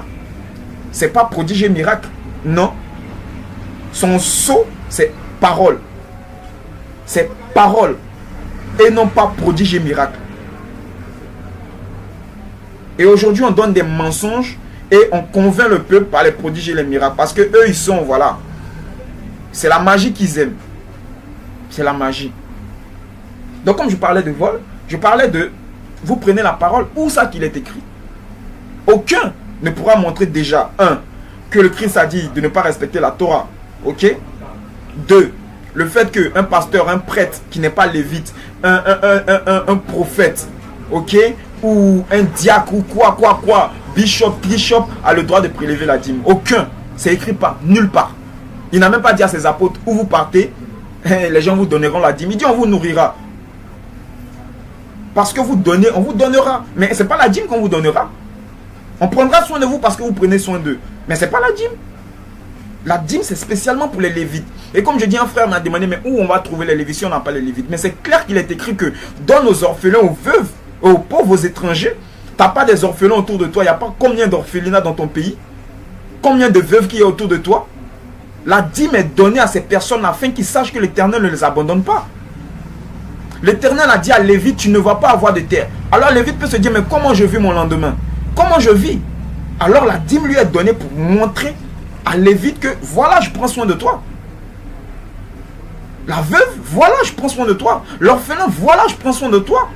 c'est pas prodige et miracle. Non. Son sceau, c'est parole. C'est parole. Et non pas prodige et miracle. Et aujourd'hui, on donne des mensonges et on convainc le peuple par les prodiges et les miracles. Parce que eux, ils sont, voilà. C'est la magie qu'ils aiment. C'est la magie. Donc, comme je parlais de vol, je parlais de... Vous prenez la parole, où ça qu'il est écrit? Aucun ne pourra montrer déjà, un, que le Christ a dit de ne pas respecter la Torah. Ok? Deux, le fait qu'un pasteur, un prêtre qui n'est pas lévite, un prophète, ok? Ou un diacre ou quoi, bishop a le droit de prélever la dîme. Aucun. C'est écrit pas, nulle part. Il n'a même pas dit à ses apôtres, où vous partez, les gens vous donneront la dîme. Il dit, on vous nourrira. Parce que vous donnez, on vous donnera. Mais ce n'est pas la dîme qu'on vous donnera. On prendra soin de vous parce que vous prenez soin d'eux. Mais ce n'est pas la dîme. La dîme, c'est spécialement pour les lévites. Et comme je dis, un frère m'a demandé, mais où on va trouver les lévites si on n'a pas les lévites? Mais c'est clair qu'il est écrit que donne aux orphelins, aux veuves, aux pauvres, aux étrangers. Tu n'as pas des orphelins autour de toi. Il n'y a pas combien d'orphelinats dans ton pays? Combien de veuves qu'il y a autour de toi? La dîme est donnée à ces personnes afin qu'ils sachent que l'Éternel ne les abandonne pas. L'Éternel a dit à Lévite, tu ne vas pas avoir de terre. Alors Lévite peut se dire, mais comment je vis mon lendemain? Comment je vis? Alors la dîme lui est donnée pour montrer à Lévite que voilà, je prends soin de toi. La veuve, voilà, je prends soin de toi. L'orphelin, voilà, je prends soin de toi.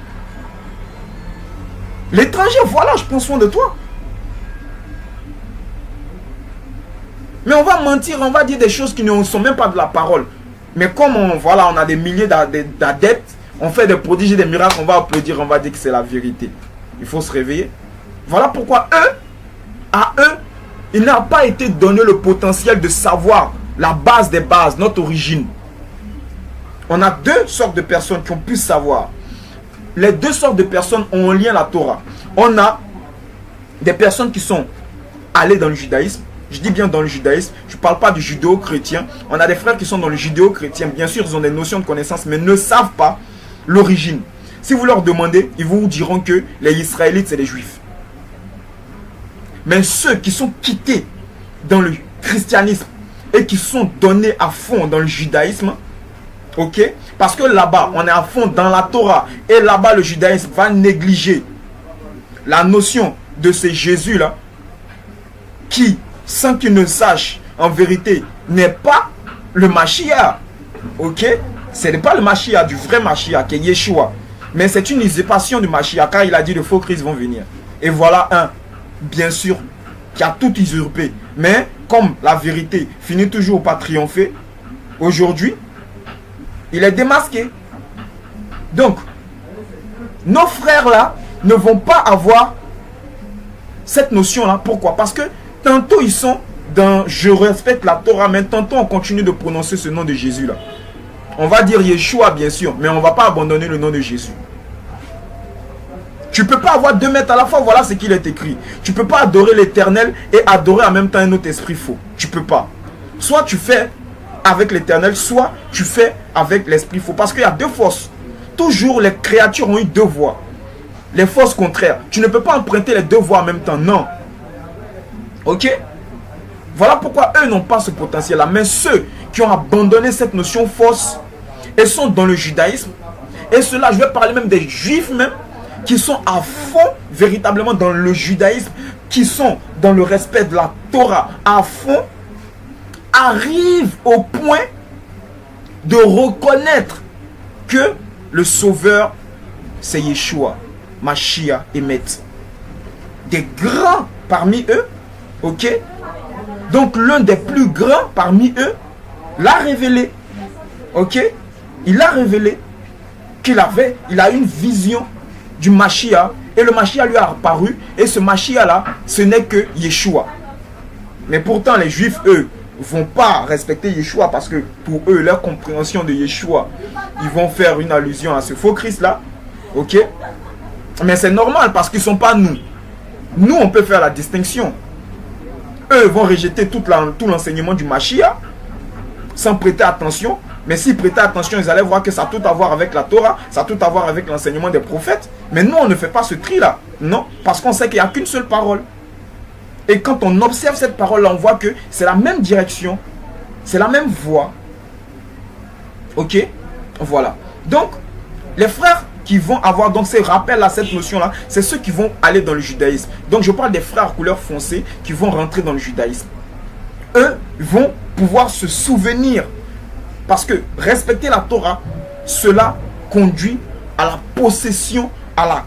L'étranger, voilà, je prends soin de toi. Mais on va mentir, on va dire des choses qui ne sont même pas de la parole. Mais comme on a des milliers d'adeptes, on fait des prodiges et des miracles, on va applaudir, on va dire que c'est la vérité. Il faut se réveiller. Voilà pourquoi à eux, il n'a pas été donné le potentiel de savoir la base des bases, notre origine. On a deux sortes de personnes qui ont pu savoir. Les deux sortes de personnes ont en lien la Torah. On a des personnes qui sont allées dans le judaïsme. Je dis bien dans le judaïsme, je ne parle pas du judéo-chrétien. On a des frères qui sont dans le judéo-chrétien. Bien sûr, ils ont des notions de connaissance, mais ne savent pas l'origine. Si vous leur demandez, ils vous diront que les Israélites, c'est les Juifs. Mais ceux qui sont quittés dans le christianisme et qui sont donnés à fond dans le judaïsme, ok? Parce que là-bas, on est à fond dans la Torah. Et là-bas, le judaïsme va négliger la notion de ce Jésus-là qui, sans qu'il ne sache, en vérité, n'est pas le Mashiach. Ok? Ce n'est pas le Mashiach, du vrai Mashiach, qui est Yeshua. Mais c'est une usurpation du Mashiach, car il a dit de faux Christ vont venir. Et voilà un, bien sûr, qui a tout usurpé. Mais comme la vérité finit toujours par triompher, aujourd'hui, il est démasqué. Donc, nos frères là ne vont pas avoir cette notion là. Pourquoi? Parce que tantôt ils sont dans je respecte la Torah, mais tantôt on continue de prononcer ce nom de Jésus là. On va dire Yeshua bien sûr, mais on ne va pas abandonner le nom de Jésus. Tu ne peux pas avoir deux maîtres à la fois, voilà ce qu'il est écrit. Tu ne peux pas adorer l'Éternel et adorer en même temps un autre esprit faux. Tu ne peux pas. Soit tu fais avec l'Éternel, soit tu fais avec l'esprit faux. Parce qu'il y a deux forces. Toujours les créatures ont eu deux voies. Les forces contraires. Tu ne peux pas emprunter les deux voies en même temps. Non. Ok? Voilà pourquoi eux n'ont pas ce potentiel-là. Mais ceux qui ont abandonné cette notion fausse et sont dans le judaïsme, et cela, je vais parler même des juifs même, qui sont à fond véritablement dans le judaïsme, qui sont dans le respect de la Torah à fond, arrivent au point de reconnaître que le sauveur c'est Yeshua, Mashiach et Maître. Des grands parmi eux, ok? Donc l'un des plus grands parmi eux, l'a révélé. Ok? Il a révélé qu'il a une vision du Mashiach. Et le Mashiach lui a apparu. Et ce Mashiach-là, ce n'est que Yeshua. Mais pourtant, les Juifs, eux, ne vont pas respecter Yeshua parce que pour eux, leur compréhension de Yeshua, ils vont faire une allusion à ce faux Christ-là. Ok? Mais c'est normal parce qu'ils ne sont pas nous. Nous, on peut faire la distinction. Eux vont rejeter tout l'enseignement du Mashiach sans prêter attention. Mais s'ils prêtaient attention, ils allaient voir que ça a tout à voir avec la Torah, ça a tout à voir avec l'enseignement des prophètes. Mais nous, on ne fait pas ce tri-là. Non, parce qu'on sait qu'il n'y a qu'une seule parole. Et quand on observe cette parole-là, on voit que c'est la même direction, c'est la même voie. Ok? Voilà. Donc, les frères qui vont avoir donc ces rappels à cette notion-là, c'est ceux qui vont aller dans le judaïsme. Donc, je parle des frères couleur foncée qui vont rentrer dans le judaïsme. Eux vont pouvoir se souvenir. Parce que respecter la Torah, cela conduit à la possession, à la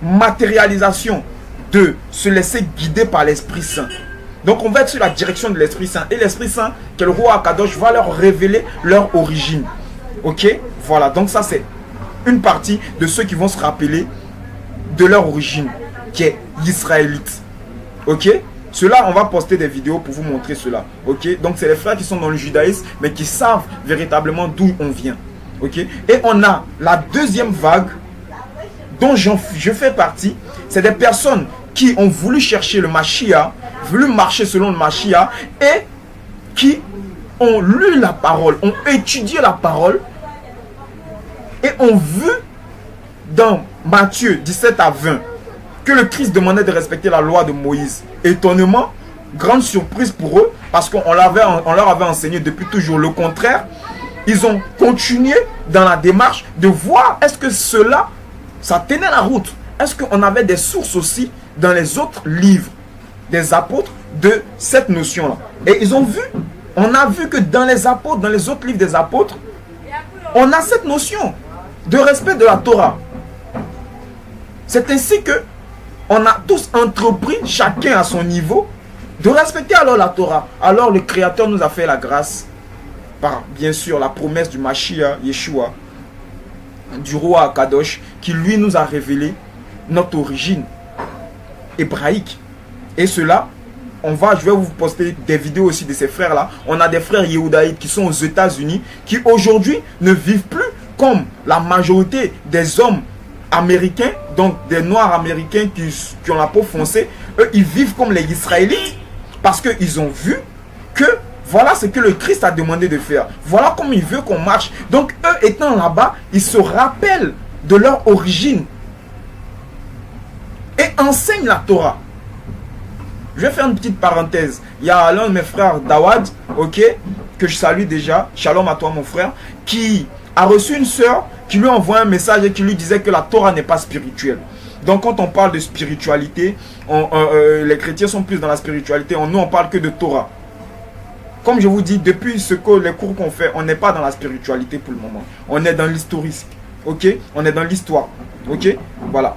matérialisation de se laisser guider par l'Esprit Saint. Donc on va être sur la direction de l'Esprit Saint. Et l'Esprit Saint, qui est le roi Akadosh, va leur révéler leur origine. Ok? Voilà, donc ça c'est une partie de ceux qui vont se rappeler de leur origine, qui est israélite. Ok? Cela, on va poster des vidéos pour vous montrer cela. Ok? Donc c'est les frères qui sont dans le judaïsme, mais qui savent véritablement d'où on vient. Ok? Et on a la deuxième vague dont je fais partie. C'est des personnes qui ont voulu chercher le Mashiach, voulu marcher selon le Mashiach, et qui ont lu la parole, ont étudié la parole, et ont vu dans Matthieu 17 à 20 que le Christ demandait de respecter la loi de Moïse. Étonnement, grande surprise pour eux, parce qu'on leur avait enseigné depuis toujours le contraire. Ils ont continué dans la démarche de voir est-ce que cela, ça tenait la route. Est-ce qu'on avait des sources aussi dans les autres livres des apôtres de cette notion-là. Et ils ont vu, on a vu que dans les apôtres, dans les autres livres des apôtres, on a cette notion de respect de la Torah. C'est ainsi que on a tous entrepris, chacun à son niveau, de respecter alors la Torah. Alors le Créateur nous a fait la grâce, par bien sûr la promesse du Mashiach, Yeshua, du roi Akadosh, qui lui nous a révélé notre origine hébraïque. Et cela, je vais vous poster des vidéos aussi de ces frères-là. On a des frères Yehudaïtes qui sont aux États-Unis, qui aujourd'hui ne vivent plus comme la majorité des hommes américains, donc des noirs américains qui ont la peau foncée. Eux, ils vivent comme les Israélites parce qu'ils ont vu que voilà ce que le Christ a demandé de faire. Voilà comment il veut qu'on marche. Donc eux étant là-bas, ils se rappellent de leur origine et enseignent la Torah. Je vais faire une petite parenthèse. Il y a l'un de mes frères, Dawad, ok, que je salue déjà, shalom à toi mon frère, qui a reçu une sœur qui lui envoie un message et qui lui disait que la Torah n'est pas spirituelle. Donc quand on parle de spiritualité, les chrétiens sont plus dans la spiritualité, nous on parle que de Torah. Comme je vous dis, depuis les cours qu'on fait, on n'est pas dans la spiritualité pour le moment. On est dans l'historisme, ok? On est dans l'histoire, ok? Voilà.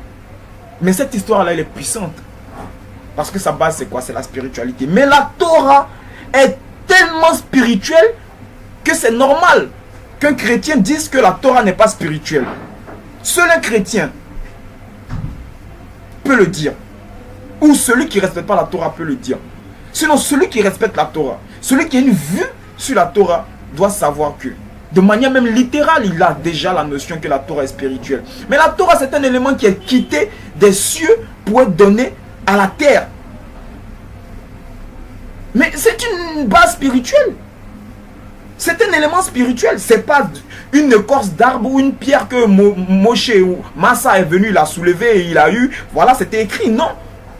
Mais cette histoire-là, elle est puissante. Parce que sa base, c'est quoi? C'est la spiritualité. Mais la Torah est tellement spirituelle que c'est normal qu'un chrétien dise que la Torah n'est pas spirituelle. Seul un chrétien peut le dire. Ou celui qui ne respecte pas la Torah peut le dire. Sinon, celui qui respecte la Torah, celui qui a une vue sur la Torah, doit savoir que, de manière même littérale, il a déjà la notion que la Torah est spirituelle. Mais la Torah, c'est un élément qui est quitté des cieux pour être donné à la terre. Mais c'est une base spirituelle. C'est un élément spirituel. C'est pas une écorce d'arbre ou une pierre que Moshe ou Massa est venu, il a soulevé et il a eu. Voilà, c'était écrit. Non.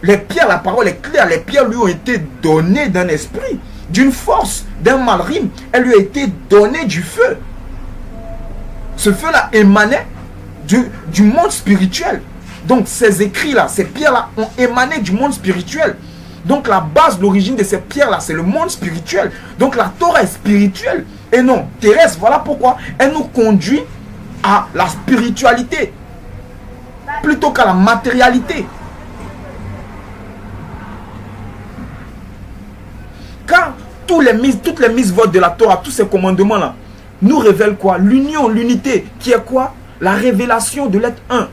Les pierres, la parole est claire. Les pierres lui ont été données d'un esprit, d'une force, d'un malrim. Elle lui a été donnée du feu. Ce feu-là émanait du monde spirituel. Donc ces écrits-là, ces pierres-là ont émané du monde spirituel. Donc la base, l'origine de ces pierres-là, c'est le monde spirituel. Donc la Torah est spirituelle et non terrestre. Voilà pourquoi elle nous conduit à la spiritualité plutôt qu'à la matérialité. Car toutes les mises votes de la Torah, tous ces commandements-là, nous révèlent quoi? L'union, l'unité, qui est quoi? La révélation de l'être un.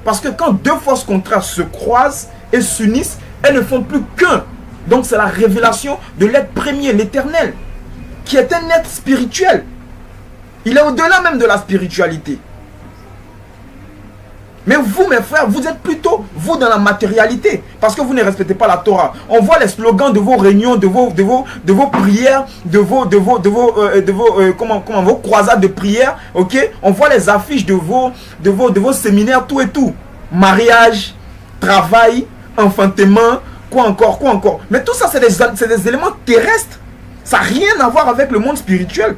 Parce que quand deux forces contraires se croisent et s'unissent, elles ne font plus qu'un. Donc c'est la révélation de l'être premier, l'éternel, qui est un être spirituel. Il est au-delà même de la spiritualité. Mais vous, mes frères, vous êtes plutôt, vous, dans la matérialité. Parce que vous ne respectez pas la Torah. On voit les slogans de vos réunions, de vos prières, vos croisades de prières. Ok? On voit les affiches de vos séminaires, tout et tout. Mariage, travail, enfantement, quoi encore. Mais tout ça, c'est des éléments terrestres. Ça n'a rien à voir avec le monde spirituel.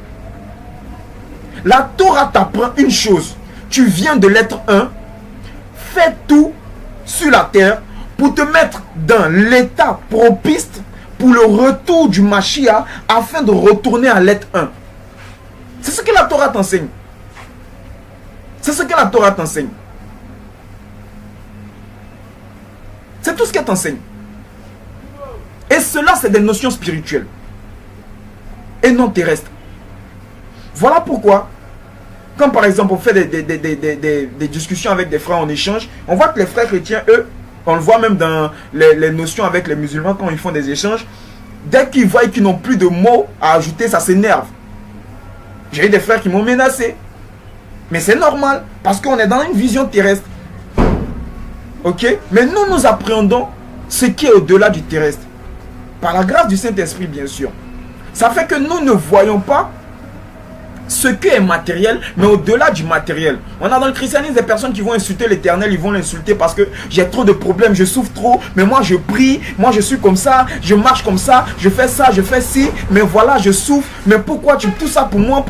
La Torah t'apprend une chose. Tu viens de l'être un. Fais tout sur la terre pour te mettre dans l'état propice pour le retour du Mashiach afin de retourner à l'être un. C'est ce que la Torah t'enseigne. C'est ce que la Torah t'enseigne. C'est tout ce qu'elle t'enseigne. Et cela, c'est des notions spirituelles et non terrestres. Voilà pourquoi, quand par exemple on fait des discussions avec des frères en échange, on voit que les frères chrétiens, eux, on le voit même dans les notions avec les musulmans quand ils font des échanges, dès qu'ils voient qu'ils n'ont plus de mots à ajouter, ça s'énerve. J'ai eu des frères qui m'ont menacé. Mais c'est normal, parce qu'on est dans une vision terrestre. Ok? Mais nous appréhendons ce qui est au-delà du terrestre. Par la grâce du Saint-Esprit, bien sûr. Ça fait que nous ne voyons pas ce qui est matériel, mais au-delà du matériel. On a dans le christianisme des personnes qui vont insulter l'Éternel, ils vont l'insulter parce que j'ai trop de problèmes, je souffre trop, mais moi je prie, moi je suis comme ça, je marche comme ça, je fais ça, je fais ci, mais voilà, je souffre, mais pourquoi tu tout ça pour moi?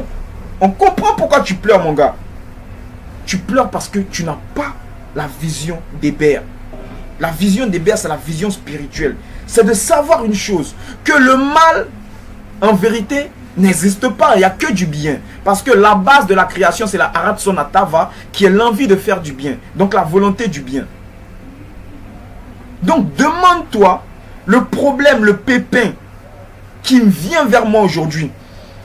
On comprend pourquoi tu pleures, mon gars. Tu pleures parce que tu n'as pas la vision d'Hébert. La vision d'Hébert, c'est la vision spirituelle. C'est de savoir une chose, que le mal, en vérité, n'existe pas, il n'y a que du bien. Parce que la base de la création, c'est la Haratson Atava, qui est l'envie de faire du bien. Donc la volonté du bien. Donc demande-toi, le problème, le pépin qui vient vers moi aujourd'hui,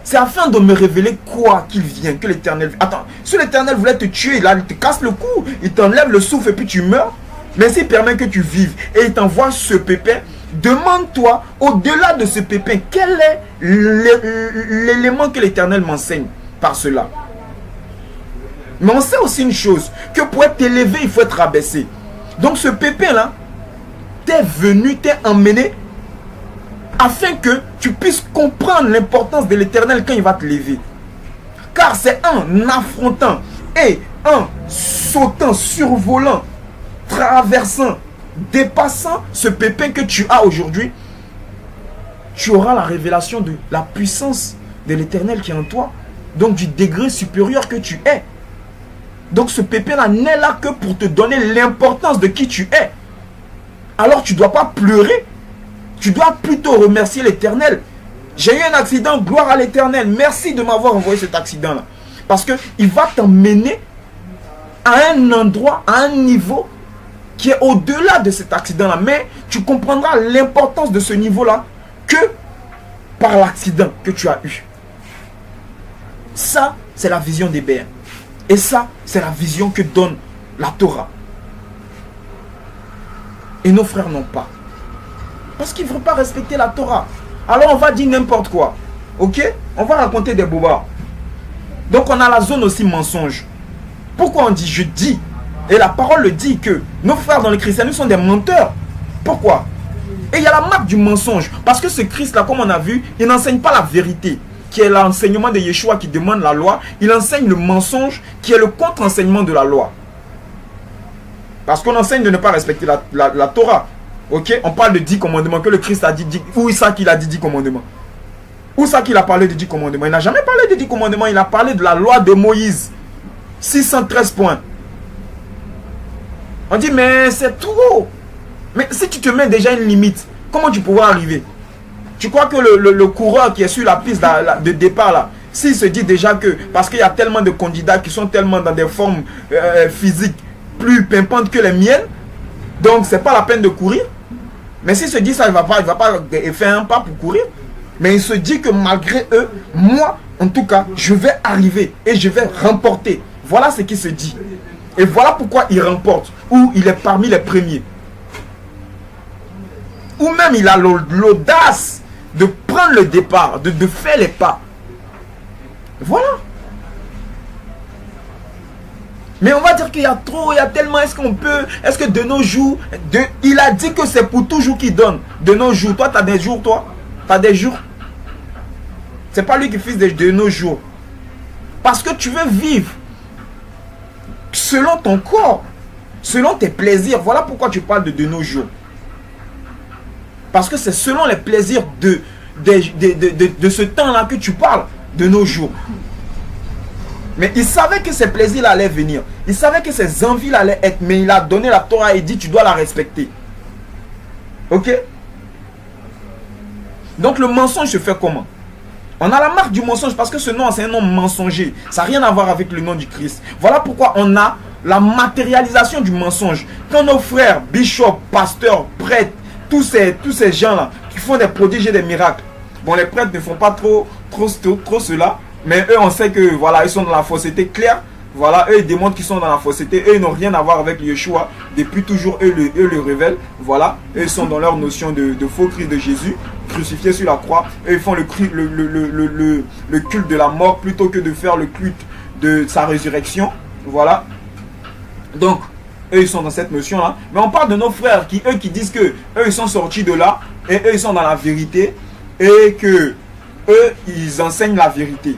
c'est afin de me révéler quoi qu'il vient, que l'Éternel... Attends, si l'Éternel voulait te tuer, là, il te casse le cou, il t'enlève le souffle et puis tu meurs. Mais s'il permet que tu vives et il t'envoie ce pépin, demande-toi, au-delà de ce pépin, quel est l'élément que l'Éternel m'enseigne par cela. Mais on sait aussi une chose, que pour être élevé, il faut être rabaissé. Donc ce pépin-là, t'es venu, t'es emmené, afin que tu puisses comprendre l'importance de l'Éternel quand il va te lever. Car c'est en affrontant et en sautant, survolant, traversant, dépassant ce pépin que tu as aujourd'hui, tu auras la révélation de la puissance de l'Éternel qui est en toi. Donc du degré supérieur que tu es. Donc ce pépin-là n'est là que pour te donner l'importance de qui tu es. Alors tu ne dois pas pleurer. Tu dois plutôt remercier l'Éternel. J'ai eu un accident, gloire à l'Éternel. Merci de m'avoir envoyé cet accident-là. Parce qu'il va t'emmener à un endroit, à un niveau qui est au-delà de cet accident-là. Mais tu comprendras l'importance de ce niveau-là que par l'accident que tu as eu. Ça, c'est la vision d'Hébert. Et ça, c'est la vision que donne la Torah. Et nos frères n'ont pas. Parce qu'ils ne veulent pas respecter la Torah. Alors on va dire n'importe quoi. Ok? On va raconter des bobards. Donc on a la zone aussi mensonge. Pourquoi on dit je dis? Et la parole le dit que nos frères dans le christianisme sont des menteurs. Pourquoi? Et il y a la marque du mensonge. Parce que ce Christ-là, comme on a vu, il n'enseigne pas la vérité, qui est l'enseignement de Yeshua qui demande la loi. Il enseigne le mensonge, qui est le contre-enseignement de la loi. Parce qu'on enseigne de ne pas respecter la Torah. Ok? On parle de 10 commandements, que le Christ a dit. Où est-ce qu'il a dit 10 commandements? Où est-ce qu'il a parlé de 10 commandements? Il n'a jamais parlé de 10 commandements. Il a parlé de la loi de Moïse. 613 points. On dit, mais c'est trop. Mais si tu te mets déjà une limite, comment tu pourras arriver? Tu crois que le coureur qui est sur la piste de départ là, s'il se dit déjà que, parce qu'il y a tellement de candidats qui sont tellement dans des formes physiques plus pimpantes que les miennes, donc c'est pas la peine de courir. Mais s'il se dit ça, il va pas faire un pas pour courir. Mais il se dit que malgré eux, moi, en tout cas, je vais arriver et je vais remporter. Voilà ce qu'il se dit. Et voilà pourquoi il remporte, ou il est parmi les premiers. Ou même il a l'audace de prendre le départ, de faire les pas. Voilà. Mais on va dire qu'il y a trop, il y a tellement, est-ce qu'on peut, est-ce que de nos jours, il a dit que c'est pour toujours qu'il donne. De nos jours, toi, tu as des jours, toi. Tu as des jours. C'est pas lui qui fixe de nos jours. Parce que tu veux vivre selon ton corps, selon tes plaisirs. Voilà pourquoi tu parles de nos jours. Parce que c'est selon les plaisirs de ce temps-là que tu parles de nos jours. Mais il savait que ces plaisirs allaient venir. Il savait que ces envies allaient être. Mais il a donné la Torah et dit tu dois la respecter. Ok? Donc le mensonge se fait comment? On a la marque du mensonge parce que ce nom c'est un nom mensonger. Ça n'a rien à voir avec le nom du Christ. Voilà pourquoi on a la matérialisation du mensonge. Quand nos frères, bishops, pasteurs, prêtres, tous ces gens-là qui font des prodiges et des miracles. Bon, les prêtres ne font pas trop cela. Mais eux, on sait que voilà, ils sont dans la fausseté claire. Voilà, eux, ils démontrent qu'ils sont dans la fausseté. Eux, ils n'ont rien à voir avec Yeshua. Depuis toujours, eux le révèlent. Voilà, eux, ils sont dans leur notion de faux Christ de Jésus, crucifié sur la croix. Eux, ils font le culte de la mort plutôt que de faire le culte de sa résurrection. Voilà. Donc, eux, ils sont dans cette notion-là. Mais on parle de nos frères qui disent que eux, ils sont sortis de là. Et eux, ils sont dans la vérité. Et que eux, ils enseignent la vérité.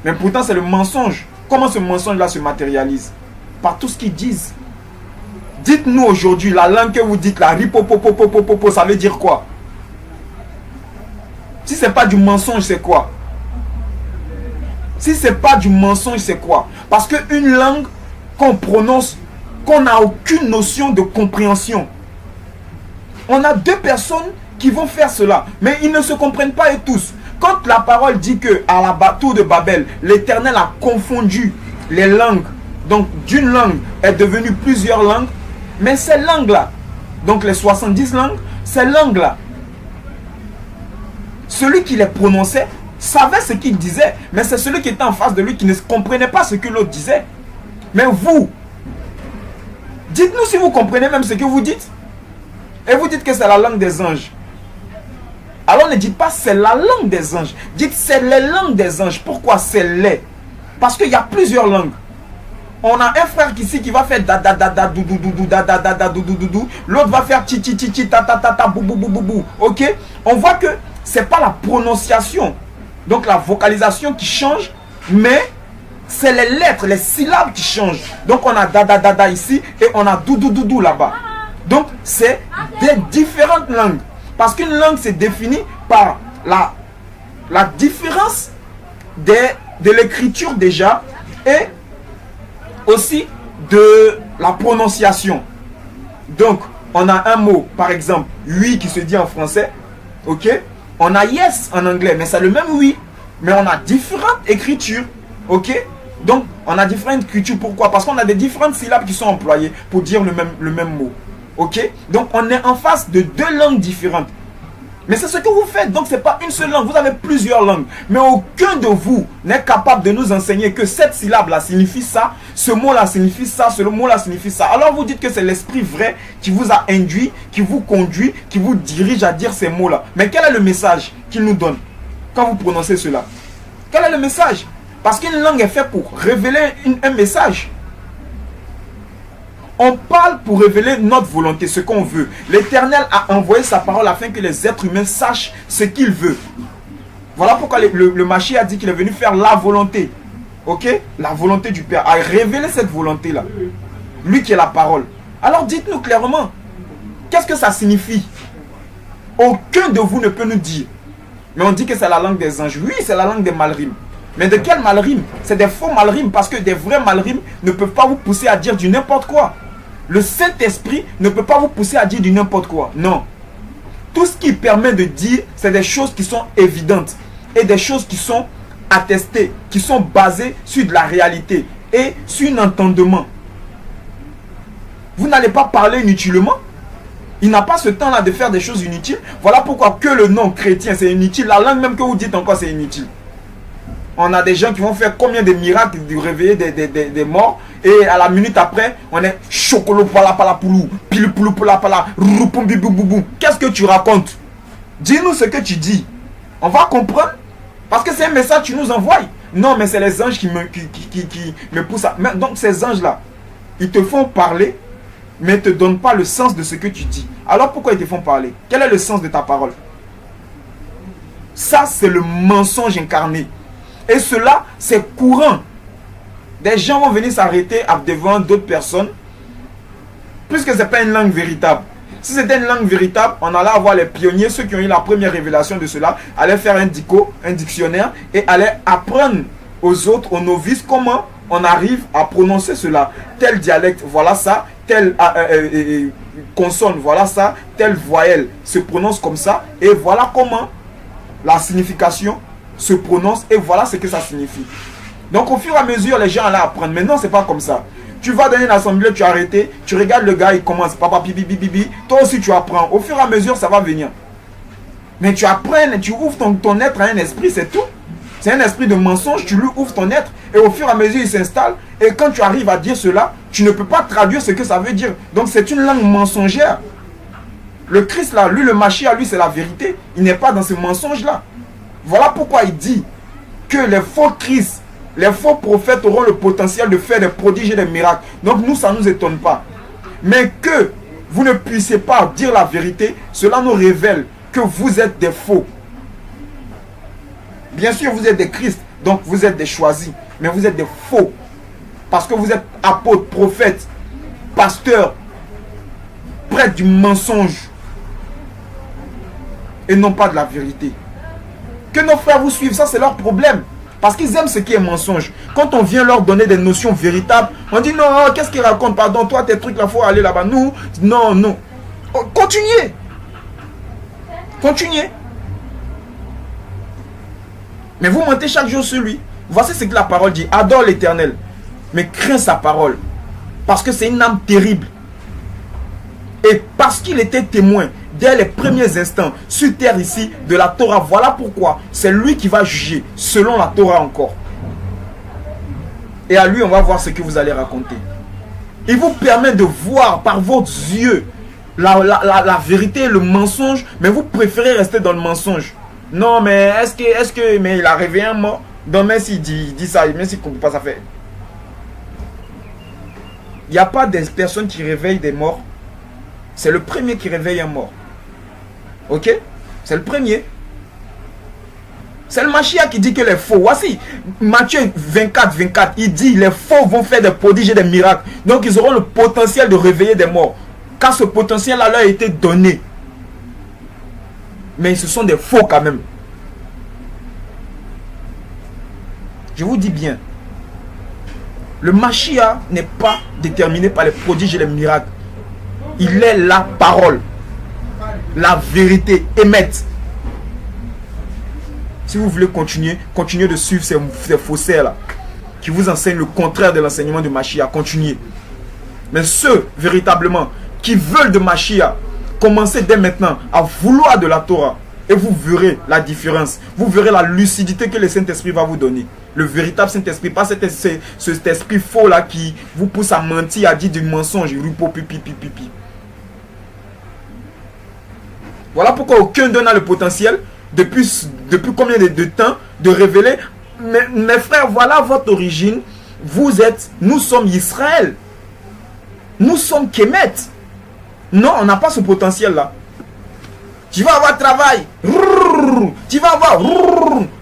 Mais pourtant, c'est le mensonge. Comment ce mensonge-là se matérialise? Par tout ce qu'ils disent. Dites-nous aujourd'hui, la langue que vous dites, la ripopopopopopopo, ça veut dire quoi? Si ce n'est pas du mensonge, c'est quoi? Si ce n'est pas du mensonge, c'est quoi? Parce qu'une langue qu'on prononce, qu'on n'a aucune notion de compréhension. On a deux personnes qui vont faire cela, mais ils ne se comprennent pas et tous. Quand la parole dit que à la tour de Babel, l'Éternel a confondu les langues, donc d'une langue est devenue plusieurs langues, mais ces langues-là, donc les 70 langues, ces langues-là, celui qui les prononçait savait ce qu'il disait, mais c'est celui qui était en face de lui qui ne comprenait pas ce que l'autre disait. Mais vous, dites-nous si vous comprenez même ce que vous dites. Et vous dites que c'est la langue des anges. Alors ne dites pas c'est la langue des anges. Dites c'est les langues des anges. Pourquoi c'est les? Parce qu'il y a plusieurs langues. On a un frère ici qui va faire da da da da dou dou dou da da da da dou dou dou. L'autre va faire ti ti ti ti ta ta ta ta bou bou bou bou bou. Ok? On voit que c'est pas la prononciation, donc la vocalisation qui change, mais c'est les lettres, les syllabes qui changent. Donc on a da da da da ici et on a dou dou dou dou là-bas. Donc c'est des différentes langues. Parce qu'une langue c'est défini par la différence de l'écriture déjà et aussi de la prononciation. Donc on a un mot, par exemple, oui qui se dit en français, ok? On a yes en anglais, mais c'est le même oui, mais on a différentes écritures, ok? Donc on a différentes écritures, pourquoi? Parce qu'on a des différentes syllabes qui sont employées pour dire le même mot. Ok? Donc on est en face de deux langues différentes. Mais c'est ce que vous faites. Donc c'est pas une seule langue. Vous avez plusieurs langues. Mais aucun de vous n'est capable de nous enseigner que cette syllabe-là signifie ça. Ce mot-là signifie ça. Ce mot-là signifie ça. Alors vous dites que c'est l'esprit vrai qui vous a induit, qui vous conduit, qui vous dirige à dire ces mots-là. Mais quel est le message qu'il nous donne quand vous prononcez cela? Quel est le message? Parce qu'une langue est faite pour révéler un message. On parle pour révéler notre volonté, ce qu'on veut. L'Éternel a envoyé sa parole afin que les êtres humains sachent ce qu'il veut. Voilà pourquoi le Mashiach a dit qu'il est venu faire la volonté. Ok? La volonté du Père. A révélé cette volonté-là. Lui qui est la parole. Alors dites-nous clairement. Qu'est-ce que ça signifie? Aucun de vous ne peut nous dire. Mais on dit que c'est la langue des anges. Oui, c'est la langue des malrimes. Mais de quel malrime? C'est des faux malrimes. Parce que des vrais malrimes ne peuvent pas vous pousser à dire du n'importe quoi. Le Saint-Esprit ne peut pas vous pousser à dire du n'importe quoi. Non. Tout ce qui permet de dire, c'est des choses qui sont évidentes. Et des choses qui sont attestées. Qui sont basées sur de la réalité. Et sur un entendement. Vous n'allez pas parler inutilement. Il n'a pas ce temps-là de faire des choses inutiles. Voilà pourquoi que le nom chrétien, c'est inutile. La langue même que vous dites encore, c'est inutile. On a des gens qui vont faire combien de miracles de réveiller des morts. Et à la minute après, on est chocolo pala pala poulou, pile poulou pala pala, roupum bibou boubou. Qu'est-ce que tu racontes? Dis-nous ce que tu dis. On va comprendre. Parce que c'est un message que tu nous envoies. Non, mais c'est les anges qui me poussent à... Donc ces anges-là, ils te font parler, mais ne te donnent pas le sens de ce que tu dis. Alors pourquoi ils te font parler? Quel est le sens de ta parole? Ça, c'est le mensonge incarné. Et cela, c'est courant. Des gens vont venir s'arrêter devant d'autres personnes, puisque ce n'est pas une langue véritable. Si c'était une langue véritable, on allait avoir les pionniers, ceux qui ont eu la première révélation de cela, allaient faire un dictionnaire, et allaient apprendre aux autres, aux novices, comment on arrive à prononcer cela. Tel dialecte, voilà ça. Telle consonne, voilà ça. Telle voyelle se prononce comme ça. Et voilà comment la signification se prononce. Et voilà ce que ça signifie. Donc au fur et à mesure, les gens allaient apprendre. Mais non, c'est pas comme ça. Tu vas dans une assemblée, tu es arrêté, tu regardes le gars, il commence, papa, pipi, pipi, pipi. Toi aussi, tu apprends. Au fur et à mesure, ça va venir. Mais tu apprends, tu ouvres ton être à un esprit, c'est tout. C'est un esprit de mensonge, tu lui ouvres ton être. Et au fur et à mesure, il s'installe. Et quand tu arrives à dire cela, tu ne peux pas traduire ce que ça veut dire. Donc c'est une langue mensongère. Le Christ, là, lui, le Mashiach, lui, c'est la vérité. Il n'est pas dans ce mensonge-là. Voilà pourquoi il dit que les faux Christ, les faux prophètes auront le potentiel de faire des prodiges et des miracles. Donc nous, ça ne nous étonne pas. Mais que vous ne puissiez pas dire la vérité, cela nous révèle que vous êtes des faux. Bien sûr, vous êtes des Christ, donc vous êtes des choisis. Mais vous êtes des faux. Parce que vous êtes apôtres, prophètes, pasteurs, prêtres du mensonge. Et non pas de la vérité. Que nos frères vous suivent, ça c'est leur problème. Parce qu'ils aiment ce qui est mensonge. Quand on vient leur donner des notions véritables, on dit non, qu'est-ce qu'ils racontent? Pardon, toi, tes trucs là, il faut aller là-bas. Nous, non, non. Continuez. Continuez. Mais vous mentez chaque jour sur lui. Voici ce que la parole dit. Adore l'Éternel, mais crains sa parole. Parce que c'est une âme terrible. Et parce qu'il était témoin dès les premiers instants sur terre ici de la Torah. Voilà pourquoi c'est lui qui va juger selon la Torah encore. Et à lui, on va voir ce que vous allez raconter. Il vous permet de voir par vos yeux la vérité et le mensonge, mais vous préférez rester dans le mensonge. Non, mais est-ce que mais il a réveillé un mort? Donc même s'il dit ça, même s'il ne comprend pas ça fait. Il n'y a pas des personnes qui réveillent des morts. C'est le premier qui réveille un mort. Ok? C'est le premier. C'est le Mashiach qui dit que les faux. Voici, Matthieu 24, 24, il dit les faux vont faire des prodiges et des miracles. Donc ils auront le potentiel de réveiller des morts. Car ce potentiel-là leur a été donné. Mais ce sont des faux quand même. Je vous dis bien. Le Mashiach n'est pas déterminé par les prodiges et les miracles. Il est la parole. La vérité. Émette. Si vous voulez continuer de suivre ces faussaires-là, qui vous enseignent le contraire de l'enseignement de Mashiach, continuez. Mais ceux, véritablement, qui veulent de Mashiach, commencez dès maintenant à vouloir de la Torah. Et vous verrez la différence. Vous verrez la lucidité que le Saint-Esprit va vous donner. Le véritable Saint-Esprit, pas cet esprit faux-là qui vous pousse à mentir, à dire du mensonge. Voilà pourquoi aucun d'eux n'a le potentiel, depuis combien de temps, de révéler. Mes frères, voilà votre origine. Nous sommes Israël. Nous sommes Kemet. Non, on n'a pas ce potentiel-là. Tu vas avoir travail. Tu vas avoir.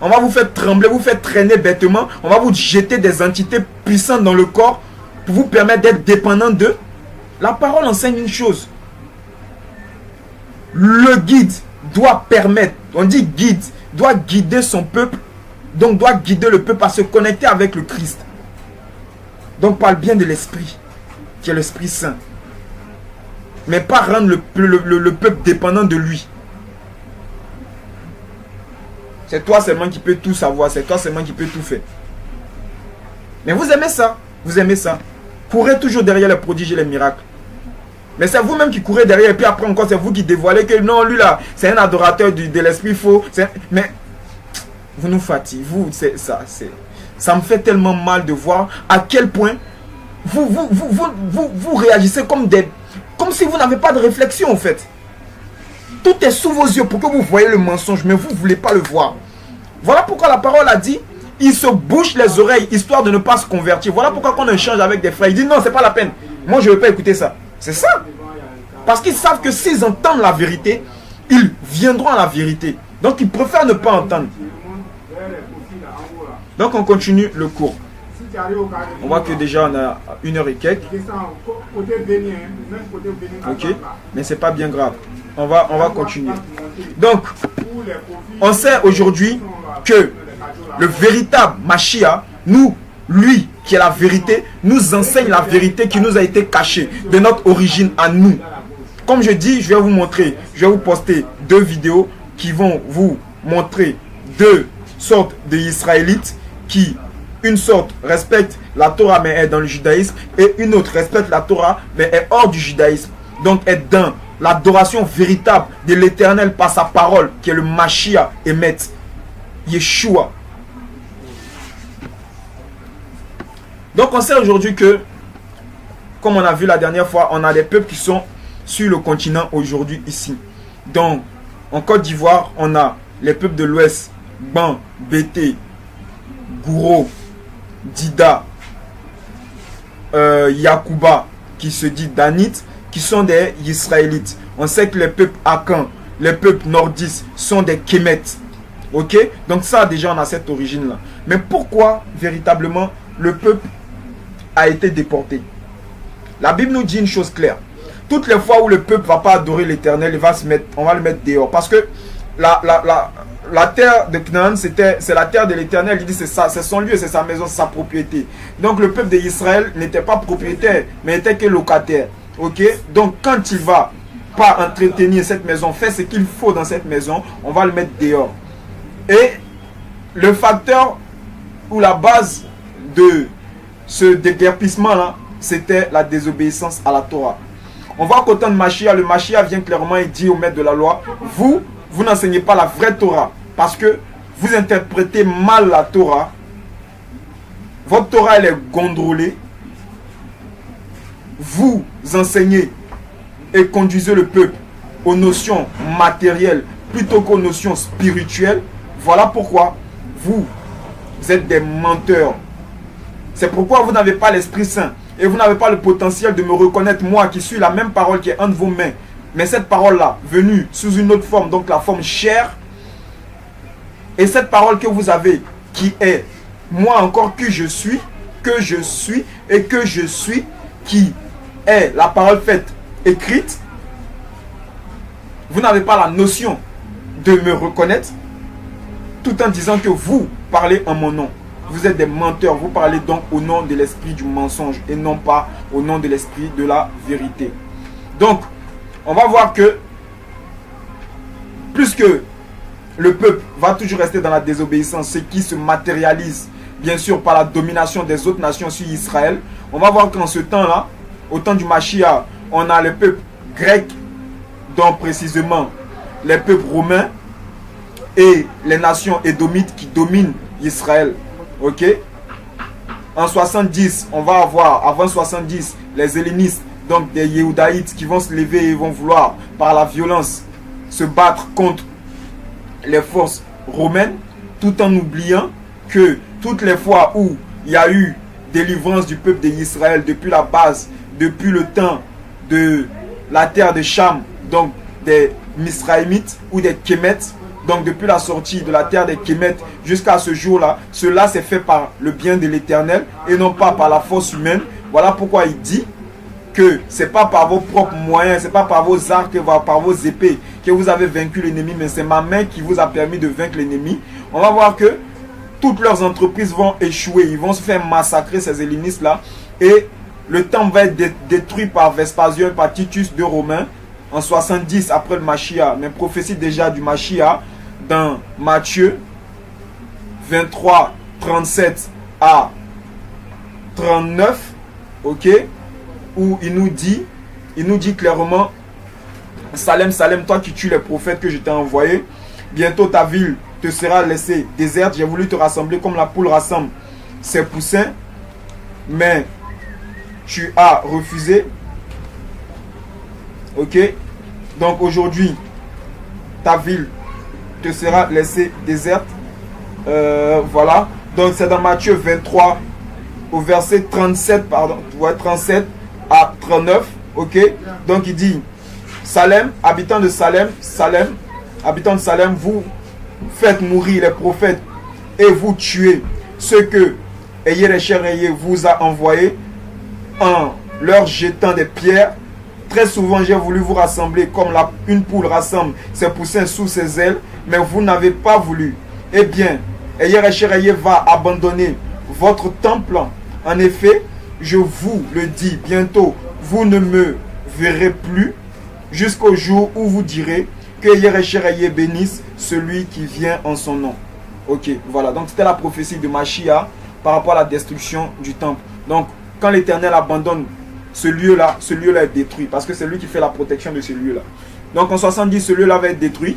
On va vous faire trembler, vous faire traîner bêtement. On va vous jeter des entités puissantes dans le corps pour vous permettre d'être dépendant d'eux. La parole enseigne une chose. Le guide doit permettre, on dit guide, doit guider son peuple. Donc doit guider le peuple à se connecter avec le Christ. Donc parle bien de l'Esprit, qui est l'Esprit Saint. Mais pas rendre le peuple dépendant de lui. C'est toi seulement qui peux tout savoir. C'est toi seulement qui peux tout faire. Mais vous aimez ça. Vous aimez ça. Courez toujours derrière les prodiges et les miracles. Mais c'est vous-même qui courez derrière et puis après encore c'est vous qui dévoilez que non, lui là, c'est un adorateur de l'esprit faux. Mais vous nous fatiguez, ça me fait tellement mal de voir à quel point vous réagissez comme si vous n'avez pas de réflexion en fait. Tout est sous vos yeux pour que vous voyez le mensonge, mais vous ne voulez pas le voir. Voilà pourquoi la parole a dit, il se bouche les oreilles, histoire de ne pas se convertir. Voilà pourquoi quand on échange avec des frères, ils disent non, c'est pas la peine. Moi, je ne veux pas écouter ça. C'est ça. Parce qu'ils savent que s'ils entendent la vérité, ils viendront à la vérité. Donc, ils préfèrent ne pas entendre. Donc, on continue le cours. On voit que déjà on a 1 heure et quelques. Ok, mais c'est pas bien grave. On va continuer. Donc, on sait aujourd'hui que le véritable Mashiach, lui qui est la vérité, nous enseigne la vérité qui nous a été cachée de notre origine à nous. Comme je dis, je vais vous montrer, je vais vous poster 2 vidéos qui vont vous montrer 2 sortes d'Israélites qui, une sorte respecte la Torah mais est dans le judaïsme et une autre respecte la Torah mais est hors du judaïsme. Donc est dans l'adoration véritable de l'Éternel par sa parole qui est le Mashiach Emet, Yeshua. Donc on sait aujourd'hui que, comme on a vu la dernière fois, on a des peuples qui sont sur le continent aujourd'hui ici. Donc en Côte d'Ivoire, on a les peuples de l'Ouest, Ban, Bété, Gouro, Dida, Yakuba, qui se dit Danite, qui sont des Israélites. On sait que les peuples Akan, les peuples nordistes sont des Kémètes. Ok? Donc ça, déjà, on a cette origine-là. Mais pourquoi, véritablement, le peuple a été déporté? La Bible nous dit une chose claire. Toutes les fois où le peuple ne va pas adorer l'Éternel, on va le mettre dehors. Parce que la terre de Canaan, c'est la terre de l'Éternel. Il dit c'est son lieu, c'est sa maison, c'est sa propriété. Donc le peuple d'Israël n'était pas propriétaire, mais n'était que locataire. Ok? Donc quand il va pas entretenir cette maison, faire ce qu'il faut dans cette maison, on va le mettre dehors. Et le facteur ou la base de ce déguerpissement-là, c'était la désobéissance à la Torah. On voit qu'au temps de Mashiach, le Mashiach vient clairement et dit au maître de la loi, vous n'enseignez pas la vraie Torah parce que vous interprétez mal la Torah. Votre Torah, elle est gondrolée. Vous enseignez et conduisez le peuple aux notions matérielles plutôt qu'aux notions spirituelles. Voilà pourquoi vous êtes des menteurs. C'est pourquoi vous n'avez pas l'Esprit Saint et vous n'avez pas le potentiel de me reconnaître, moi qui suis la même parole qui est entre vos mains. Mais cette parole-là, venue sous une autre forme, donc la forme chair, et cette parole que vous avez, qui est moi encore que je suis, et que je suis, qui est la parole faite, écrite, vous n'avez pas la notion de me reconnaître, tout en disant que vous parlez en mon nom. Vous êtes des menteurs, vous parlez donc au nom de l'esprit du mensonge et non pas au nom de l'esprit de la vérité. Donc, on va voir que, plus que le peuple va toujours rester dans la désobéissance, ce qui se matérialise bien sûr par la domination des autres nations sur Israël, on va voir qu'en ce temps-là, au temps du Mashiach, on a les peuples grecs, dont précisément les peuples romains et les nations édomites qui dominent Israël. Ok? En 70, on va avoir, avant 70, les hellénistes, donc des Yehudaïtes qui vont se lever et vont vouloir, par la violence, se battre contre les forces romaines, tout en oubliant que toutes les fois où il y a eu délivrance du peuple d'Israël depuis la base, depuis le temps de la terre de Cham, donc des Misraïmites ou des Kémètes, donc depuis la sortie de la terre des Kémètes jusqu'à ce jour-là, cela s'est fait par le bien de l'Éternel et non pas par la force humaine. Voilà pourquoi il dit que ce n'est pas par vos propres moyens, ce n'est pas par vos arcs, par vos épées que vous avez vaincu l'ennemi, mais c'est ma main qui vous a permis de vaincre l'ennemi. On va voir que toutes leurs entreprises vont échouer, ils vont se faire massacrer ces hellénistes-là et le temple va être détruit par Vespasien, par Titus, 2 Romains, en 70 après le Mashiach, mais prophétie déjà du Mashiach dans Matthieu 23, 37 à 39, ok, où il nous dit il nous dit clairement, Salem, Salem, toi qui tues les prophètes que je t'ai envoyés, bientôt ta ville te sera laissée déserte. J'ai voulu te rassembler comme la poule rassemble ses poussins, mais tu as refusé. Ok, donc aujourd'hui, ta ville te sera laissée déserte. Voilà, donc c'est dans Matthieu 23 au verset 37, pardon, 37 à 39. Ok, donc il dit, Salem, habitants de Salem, habitants de Salem, vous faites mourir les prophètes et vous tuez ceux que Ehyeh vous a envoyés en leur jetant des pierres. Très souvent, j'ai voulu vous rassembler comme une poule rassemble ses poussins sous ses ailes, mais vous n'avez pas voulu. Eh bien, Ehyeh va abandonner votre temple. En effet, je vous le dis, bientôt, vous ne me verrez plus jusqu'au jour où vous direz que Ehyeh bénisse celui qui vient en son nom. Ok, voilà. Donc, c'était la prophétie de Mashiach par rapport à la destruction du temple. Donc, quand l'Éternel abandonne ce lieu-là est détruit parce que c'est lui qui fait la protection de ce lieu-là. Donc, en 70, ce lieu-là va être détruit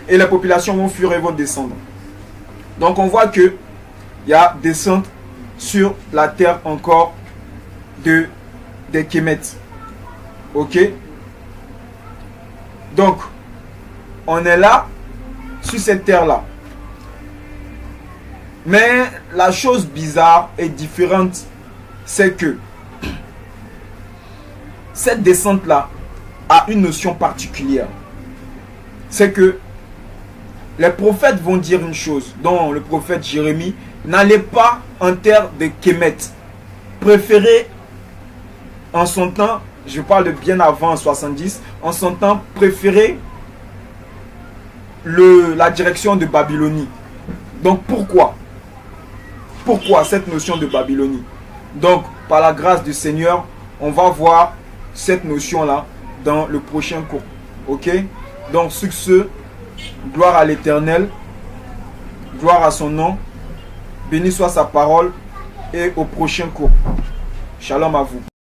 et les populations vont fuir et vont descendre. Donc, on voit que il y a descente sur la terre encore des Kémètes. Ok? Donc, on est là, sur cette terre-là. Mais la chose bizarre et différente, c'est que cette descente-là a une notion particulière. C'est que les prophètes vont dire une chose, dont le prophète Jérémie, n'allez pas en terre de Kémètes. Préférez en son temps, je parle de bien avant 70, en son temps, préférez la direction de Babylonie. Donc pourquoi? Pourquoi cette notion de Babylonie? Donc par la grâce du Seigneur, on va voir cette notion-là dans le prochain cours. Ok? Donc sur ce, gloire à l'Éternel, gloire à son nom, béni soit sa parole et au prochain cours. Shalom à vous.